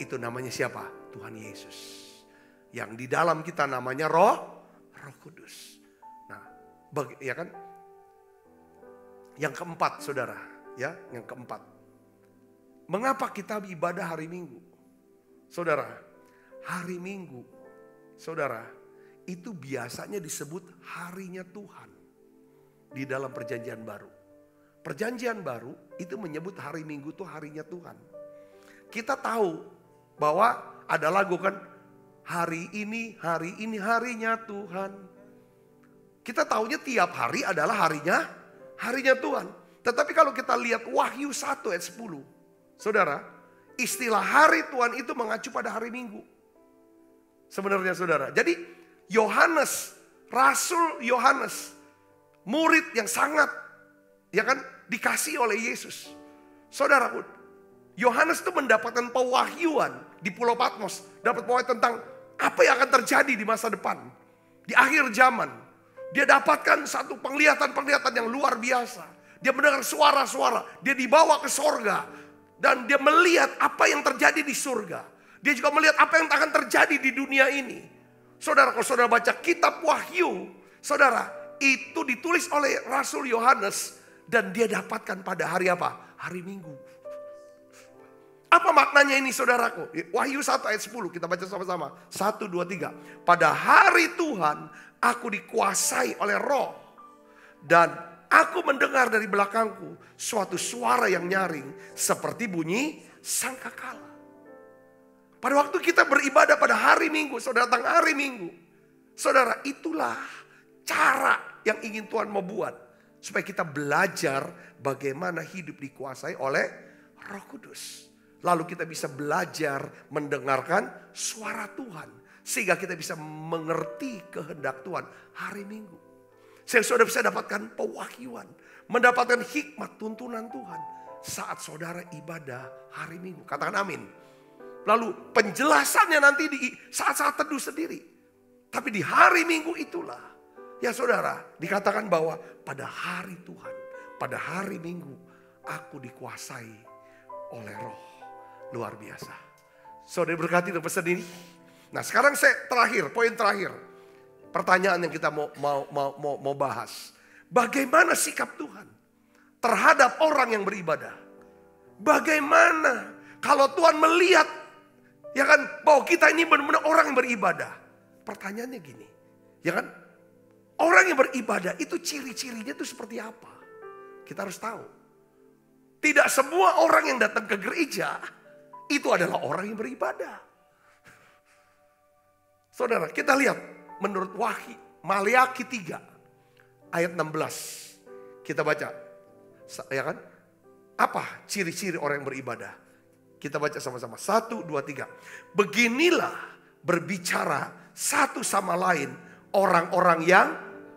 Itu namanya siapa? Tuhan Yesus. Yang di dalam kita namanya Roh Kudus. Nah, ya kan? Yang keempat, saudara. Ya, yang keempat. Mengapa kita ibadah hari Minggu? Saudara, hari Minggu, saudara, itu biasanya disebut harinya Tuhan di dalam perjanjian baru. Perjanjian baru itu menyebut hari Minggu itu harinya Tuhan. Kita tahu bahwa ada lagu kan, hari ini harinya Tuhan. Kita tahunya tiap hari adalah harinya Tuhan. Tetapi kalau kita lihat Wahyu 1 ayat 10. Saudara, istilah hari Tuhan itu mengacu pada hari Minggu. Sebenarnya saudara. Jadi Yohanes, Rasul Yohanes, murid yang sangat ya kan dikasih oleh Yesus. Saudara, Yohanes itu mendapatkan pewahyuan di Pulau Patmos. Dapat pewahyuan tentang apa yang akan terjadi di masa depan. Di akhir zaman. Dia dapatkan satu penglihatan-penglihatan yang luar biasa. Dia mendengar suara-suara. Dia dibawa ke sorga. Dan dia melihat apa yang terjadi di surga. Dia juga melihat apa yang akan terjadi di dunia ini. Saudara, kalau saudara baca kitab Wahyu. Saudara, itu ditulis oleh Rasul Yohanes. Dan dia dapatkan pada hari apa? Hari Minggu. Apa maknanya ini saudaraku? Wahyu 1 ayat 10 kita baca sama-sama. 1, 2, 3. Pada hari Tuhan aku dikuasai oleh Roh. Dan aku mendengar dari belakangku suatu suara yang nyaring seperti bunyi sangkakala. Pada waktu kita beribadah pada hari Minggu, saudara datang hari Minggu. Saudara, itulah cara yang ingin Tuhan mau buat. Supaya kita belajar bagaimana hidup dikuasai oleh Roh Kudus. Lalu kita bisa belajar mendengarkan suara Tuhan. Sehingga kita bisa mengerti kehendak Tuhan hari Minggu. Sehingga saudara bisa dapatkan pewahyuan. Mendapatkan hikmat tuntunan Tuhan. Saat saudara ibadah hari Minggu. Katakan amin. Lalu penjelasannya nanti di saat-saat teduh sendiri. Tapi di hari Minggu itulah. Ya saudara, dikatakan bahwa pada hari Tuhan, pada hari Minggu, aku dikuasai oleh Roh. Luar biasa. Saudara berkati untuk pesan ini. Nah sekarang poin terakhir. Pertanyaan yang kita mau bahas. Bagaimana sikap Tuhan terhadap orang yang beribadah? Bagaimana kalau Tuhan melihat, ya kan, bahwa kita ini benar-benar orang yang beribadah? Pertanyaannya gini, ya kan? Orang yang beribadah itu ciri-cirinya itu seperti apa? Kita harus tahu. Tidak semua orang yang datang ke gereja itu adalah orang yang beribadah. Saudara, kita lihat menurut Maleakhi 3 ayat 16. Kita baca, ya kan? Apa ciri-ciri orang yang beribadah? Kita baca sama-sama. 1, 2, 3. Beginilah berbicara satu sama lain orang-orang yang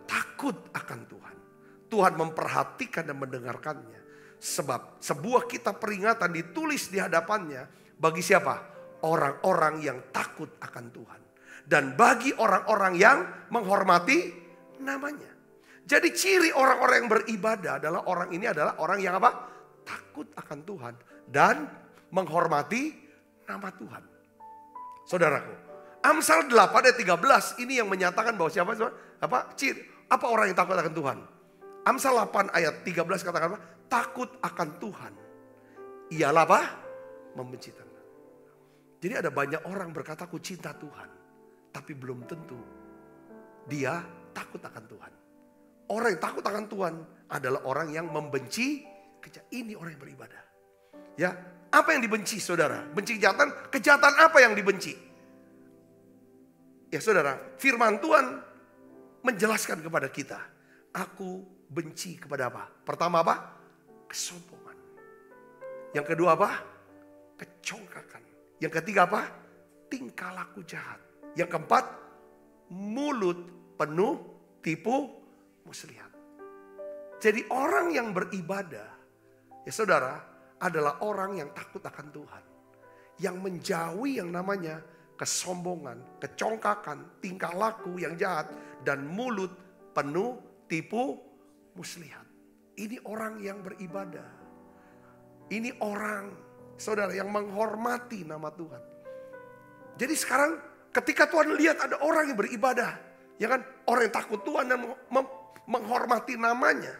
takut akan Tuhan. Tuhan memperhatikan dan mendengarkannya. Sebab sebuah kitab peringatan ditulis di hadapannya. Bagi siapa? Orang-orang yang takut akan Tuhan. Dan bagi orang-orang yang menghormati namanya. Jadi ciri orang-orang yang beribadah adalah orang ini adalah orang yang apa? Takut akan Tuhan. Dan menghormati nama Tuhan. Saudaraku, Amsal 8 ayat 13 ini yang menyatakan bahwa siapa? Apa orang yang takut akan Tuhan? Amsal 8 ayat 13 katakan apa? Takut akan Tuhan. Ialah apa? Membenci Tuhan. Jadi ada banyak orang berkata aku cinta Tuhan. Tapi belum tentu dia takut akan Tuhan. Orang yang takut akan Tuhan adalah orang yang membenci kejahatan. Ini orang yang beribadah. Ya, apa yang dibenci saudara? Benci kejahatan, kejahatan apa yang dibenci? Ya saudara, firman Tuhan menjelaskan kepada kita. Aku benci kepada apa? Pertama apa? Kesombongan. Yang kedua apa? Kecongkakan. Yang ketiga apa? Tingkah laku jahat. Yang keempat, mulut penuh tipu muslihat. Jadi orang yang beribadah, ya saudara, adalah orang yang takut akan Tuhan. Yang menjauhi yang namanya kesombongan, kecongkakan, tingkah laku yang jahat, dan mulut penuh tipu muslihat. Ini orang yang beribadah. Ini orang, saudara, yang menghormati nama Tuhan. Jadi sekarang ketika Tuhan lihat ada orang yang beribadah, ya kan, orang yang takut Tuhan dan menghormati namanya.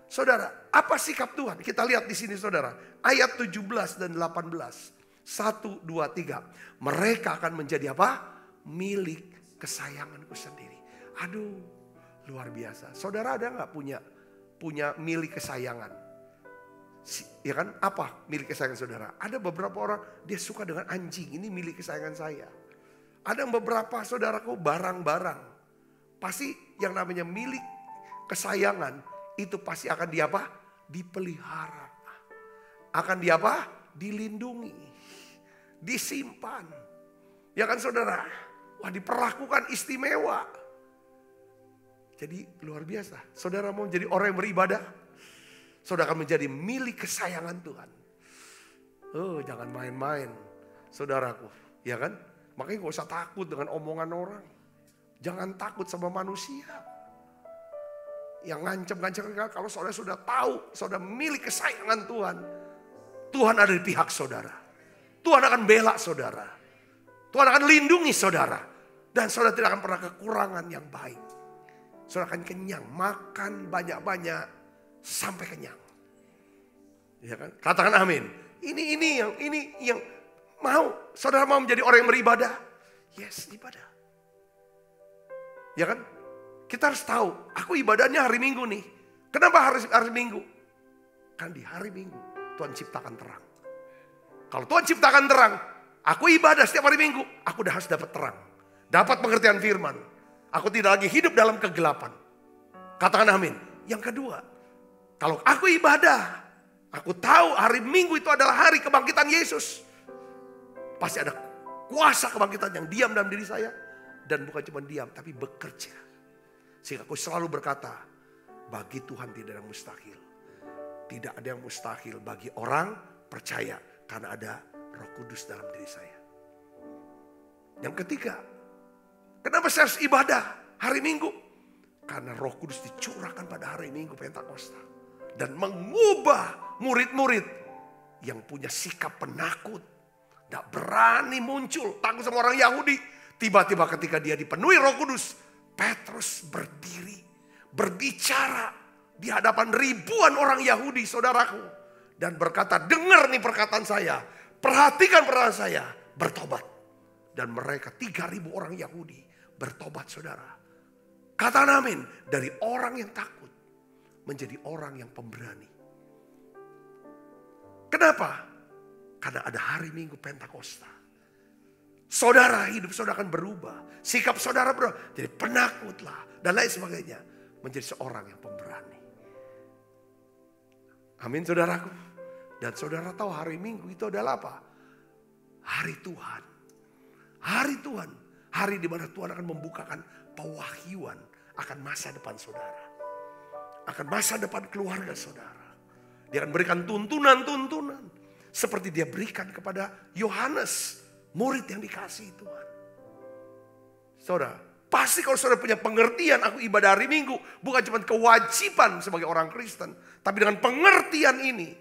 Saudara, apa sikap Tuhan? Kita lihat di sini saudara, ayat 17 dan 18. 1, 2, 3. Mereka akan menjadi apa? Milik kesayanganku sendiri. Aduh, luar biasa. Saudara ada nggak punya milik kesayangan? Ya kan, apa milik kesayangan saudara? Ada beberapa orang dia suka dengan anjing, ini milik kesayangan saya. Ada beberapa saudaraku barang-barang. Pasti yang namanya milik kesayangan itu pasti akan dipelihara. Akan dilindungi. Disimpan. Ya kan saudara? Wah, diperlakukan istimewa. Jadi luar biasa. Saudara mau menjadi orang yang beribadah? Saudara akan menjadi milik kesayangan Tuhan. Oh, jangan main-main, saudaraku. Ya kan? Makanya gak usah takut dengan omongan orang. Jangan takut sama manusia. Yang ngancem-ngancem, kalau saudara sudah tahu, saudara milik kesayangan Tuhan. Tuhan ada di pihak saudara. Tuhan akan bela saudara. Tuhan akan lindungi saudara. Dan saudara tidak akan pernah kekurangan yang baik. Saudara akan kenyang, makan banyak-banyak sampai kenyang. Ya kan? Katakan amin. Ini yang mau, saudara mau menjadi orang yang beribadah? Yes, ibadah. Ya kan? Kita harus tahu, aku ibadahnya hari Minggu nih. Kenapa hari Minggu? Kan di hari Minggu Tuhan ciptakan terang. Kalau Tuhan ciptakan terang, aku ibadah setiap hari Minggu, aku udah harus dapat terang. Dapat pengertian firman. Aku tidak lagi hidup dalam kegelapan. Katakan amin. Yang kedua, kalau aku ibadah, aku tahu hari Minggu itu adalah hari kebangkitan Yesus. Pasti ada kuasa kebangkitan yang diam dalam diri saya. Dan bukan cuma diam, tapi bekerja. Sehingga aku selalu berkata, bagi Tuhan tidak ada yang mustahil. Tidak ada yang mustahil bagi orang percaya. Karena ada Roh Kudus dalam diri saya. Yang ketiga, kenapa saya harus ibadah hari Minggu? Karena Roh Kudus dicurahkan pada hari Minggu Pentakosta. Dan mengubah murid-murid yang punya sikap penakut. Tidak berani muncul, takut sama orang Yahudi. Tiba-tiba ketika dia dipenuhi Roh Kudus, Petrus berdiri, berbicara di hadapan ribuan orang Yahudi, saudaraku. Dan berkata, dengar nih perkataan saya, perhatikan perkataan saya, bertobat. Dan mereka 3.000 orang Yahudi bertobat, saudara. Katakan amin, dari orang yang takut menjadi orang yang pemberani. Kenapa? Karena ada hari Minggu Pentakosta. Saudara, hidup saudara akan berubah. Sikap saudara berubah. Jadi penakutlah. Dan lain sebagainya. Menjadi seorang yang pemberani. Amin saudaraku. Dan saudara tahu hari Minggu itu adalah apa? Hari Tuhan. Hari Tuhan. Hari di mana Tuhan akan membukakan pewahyuan akan masa depan saudara. Akan masa depan keluarga saudara. Dia akan berikan tuntunan-tuntunan. Seperti dia berikan kepada Yohanes, murid yang dikasihi Tuhan. Saudara, pasti kalau saudara punya pengertian aku ibadah hari Minggu. Bukan cuma kewajiban sebagai orang Kristen. Tapi dengan pengertian ini,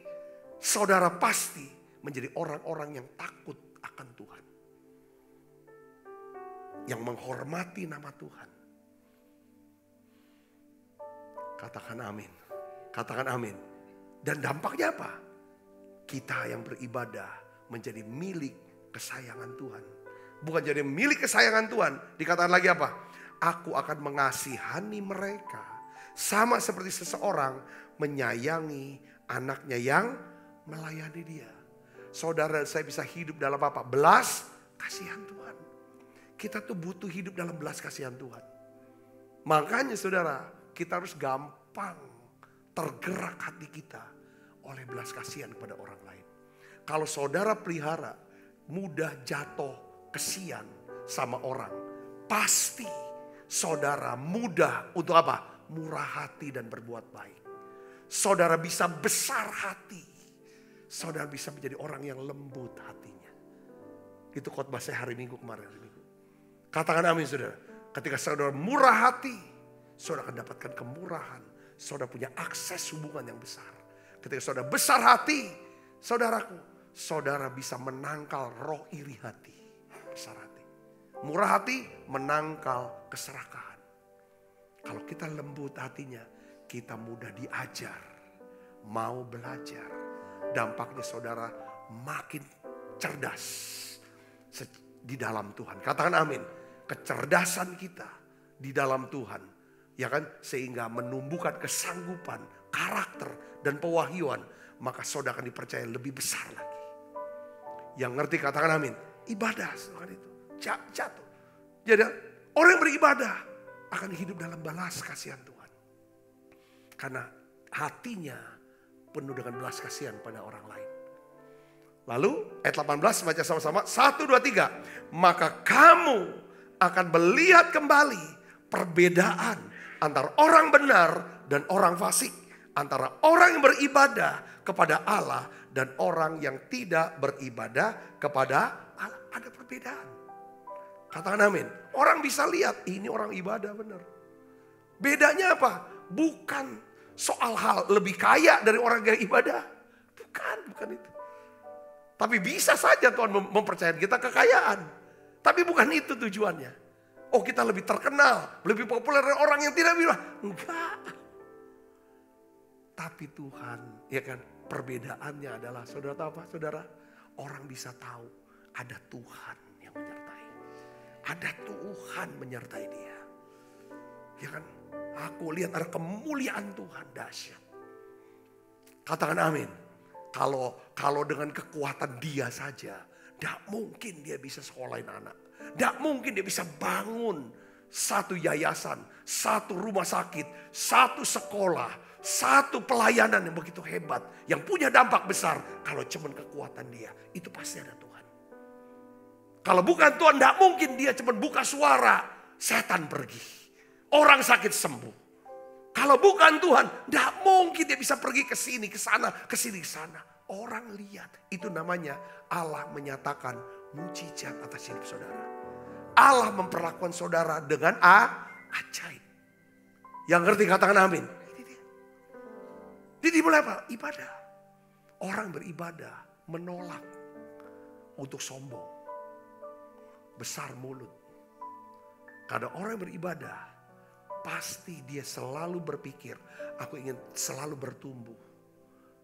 saudara pasti menjadi orang-orang yang takut akan Tuhan. Yang menghormati nama Tuhan. Katakan amin. Katakan amin. Dan dampaknya apa? Kita yang beribadah menjadi milik kesayangan Tuhan. Bukan jadi milik kesayangan Tuhan. Dikatakan lagi apa? Aku akan mengasihani mereka. Sama seperti seseorang menyayangi anaknya yang melayani dia. Saudara, saya bisa hidup dalam apa? Belas kasihan Tuhan. Kita tuh butuh hidup dalam belas kasihan Tuhan. Makanya saudara, kita harus gampang tergerak hati kita oleh belas kasihan kepada orang lain. Kalau saudara pelihara mudah jatuh kesian sama orang, pasti saudara mudah untuk apa? Murah hati dan berbuat baik. Saudara bisa besar hati. Saudara bisa menjadi orang yang lembut hatinya. Itu khotbah saya hari Minggu kemarin. Katakan amin saudara. Ketika saudara murah hati, saudara akan dapatkan kemurahan. Saudara punya akses hubungan yang besar. Ketika saudara besar hati, saudaraku, saudara bisa menangkal roh iri hati. Besar hati. Murah hati menangkal keserakahan. Kalau kita lembut hatinya, kita mudah diajar. Mau belajar. Dampaknya saudara makin cerdas di dalam Tuhan. Katakan amin. Kecerdasan kita di dalam Tuhan. Ya kan? Sehingga menumbuhkan kesanggupan, karakter, dan pewahyuan, maka saudara akan dipercaya lebih besar lagi. Yang ngerti katakan amin. Ibadah seperti itu. Jatuh. Jadi orang yang beribadah akan hidup dalam belas kasihan Tuhan. Karena hatinya penuh dengan belas kasihan pada orang lain. Lalu ayat 18 baca sama-sama. 1, 2, 3. Maka kamu akan melihat kembali perbedaan antara orang benar dan orang fasik. Antara orang yang beribadah kepada Allah dan orang yang tidak beribadah kepada Allah. Ada perbedaan. Katakan amin. Orang bisa lihat ini orang ibadah benar. Bedanya apa? Bukan soal hal lebih kaya dari orang yang ibadah. Bukan itu. Tapi bisa saja Tuhan mempercayakan kita kekayaan. Tapi bukan itu tujuannya. Oh kita lebih terkenal, lebih populer dari orang yang tidak beribadah. Enggak. Tapi Tuhan, ya kan, perbedaannya adalah, saudara tahu apa saudara? Orang bisa tahu ada Tuhan yang menyertai. Ada Tuhan menyertai dia. Ya kan? Aku lihat ada kemuliaan Tuhan dahsyat. Katakan amin. Kalau dengan kekuatan dia saja, tidak mungkin dia bisa sekolahin anak. Tidak mungkin dia bisa bangun satu yayasan, satu rumah sakit, satu sekolah, satu pelayanan yang begitu hebat, yang punya dampak besar. Kalau cuma kekuatan dia, itu pasti ada Tuhan. Kalau bukan Tuhan, tidak mungkin dia cuma buka suara, setan pergi, orang sakit sembuh. Kalau bukan Tuhan, tidak mungkin dia bisa pergi ke sini, ke sana, ke sini, ke sana. Orang lihat, itu namanya Allah menyatakan mujizat atas hidup saudara. Allah memperlakukan saudara dengan ajaib. Yang ngerti katakan amin. Jadi mulai apa? Ibadah. Orang beribadah menolak untuk sombong. Besar mulut. Karena orang yang beribadah, pasti dia selalu berpikir, aku ingin selalu bertumbuh.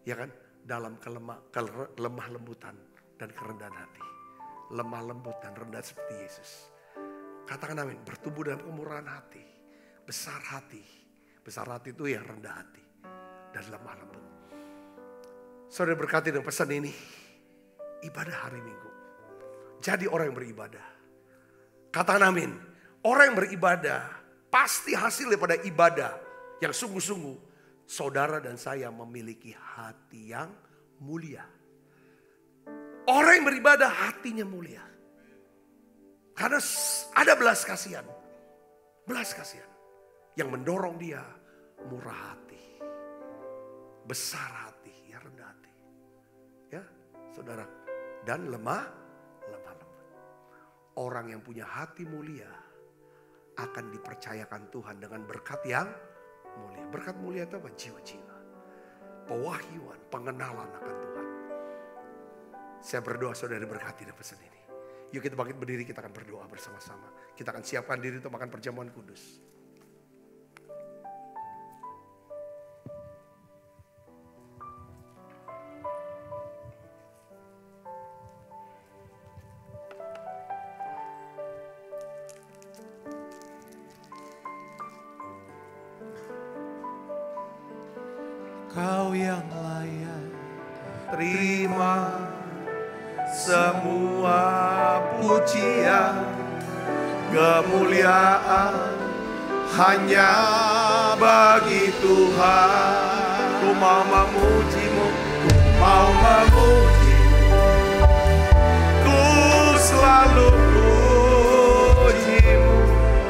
Ya kan? Dalam kelemah lembutan dan kerendahan hati. Lemah lembut dan rendah seperti Yesus. Katakan amin. Bertumbuh dalam kemurahan hati. Besar hati. Besar hati itu yang rendah hati. Dan lemah lembut. Saudara berkati dengan pesan ini. Ibadah hari Minggu. Jadi orang yang beribadah. Katakan amin. Orang yang beribadah pasti hasil daripada ibadah yang sungguh-sungguh. Saudara dan saya memiliki hati yang mulia. Orang yang beribadah hatinya mulia. Karena ada belas kasihan. Belas kasihan. Yang mendorong dia murah hati. Besar hati. Ya rendah hati. Ya saudara. Dan lemah lembut. Orang yang punya hati mulia akan dipercayakan Tuhan dengan berkat yang mulia. Berkat mulia itu apa? Jiwa-jiwa. Pewahyuan, pengenalan akan Tuhan. Saya berdoa saudara berkati dengan pesan ini. Yuk kita bangkit berdiri, kita akan berdoa bersama-sama. Kita akan siapkan diri untuk makan perjamuan kudus. Kau yang layak Terima semua pujian, kemuliaan hanya bagi Tuhan. Ku mau memuji-Mu, ku mau memuji-Mu, ku selalu puji-Mu,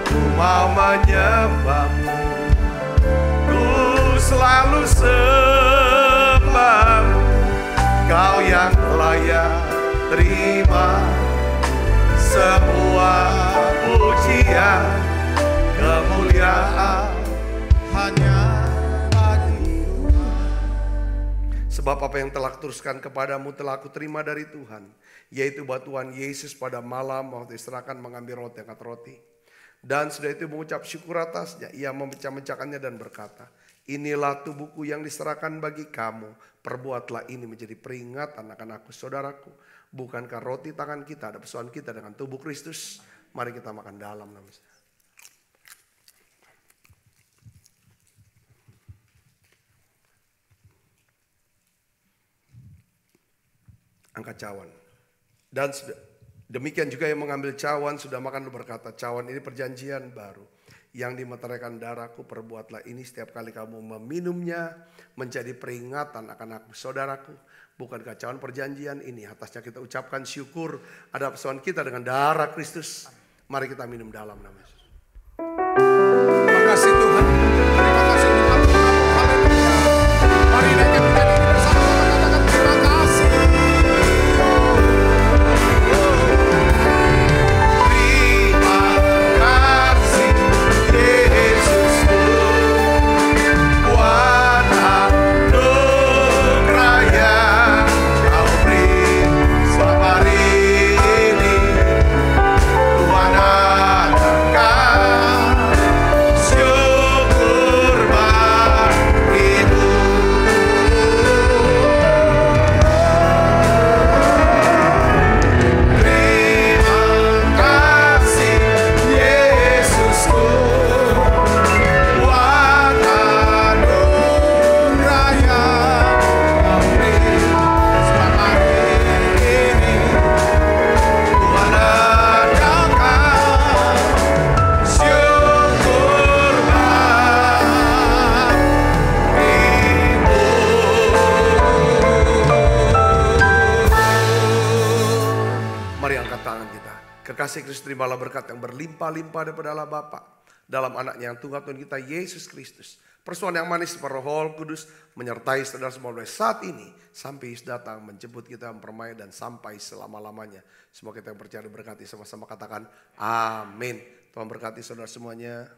ku mau menyembah-Mu, ku selalu sembah-Mu. Kau yang layak terima semua pujian, kemuliaan hanya bagi Tuhan. Sebab apa yang telah kuteruskan kepadamu telah aku terima dari Tuhan, yaitu bahwa Tuhan Yesus pada malam waktu istirahat mengambil roti, angkat roti, dan sudah itu mengucap syukur atasnya. Ia memecah-mecahkannya dan berkata, inilah tubuhku yang diserahkan bagi kamu. Perbuatlah ini menjadi peringatan akan aku, saudaraku. Bukankah roti tangan kita ada persoalan kita dengan tubuh Kristus? Mari kita makan dalam namanya. Angkat cawan. Dan demikian juga yang mengambil cawan sudah makan berkata, cawan ini perjanjian baru yang dimeteraikan darahku. Perbuatlah ini setiap kali kamu meminumnya menjadi peringatan akan aku, saudaraku. Bukankah cawan perjanjian ini atasnya kita ucapkan syukur ada persoalan kita dengan darah Kristus. Mari kita minum dalam nama Yesus. Terima kasih Tuhan. Terima kasih Tuhan. Haleluya. Mari naikkan kita bersama-sama, katakan terima kasih. Syukur tangan kita. Kekasih Kristus, terimalah berkat yang berlimpah-limpah daripada Allah Bapa dalam anaknya yang Tuhan kita Yesus Kristus. Persoalan yang manis seperti Roh Kudus menyertai saudara semua mulai saat ini sampai Yesus datang menjemput kita, mempermai dan sampai selama-lamanya. Semua kita yang percaya diberkati, sama-sama katakan amin. Tuhan berkati saudara semuanya.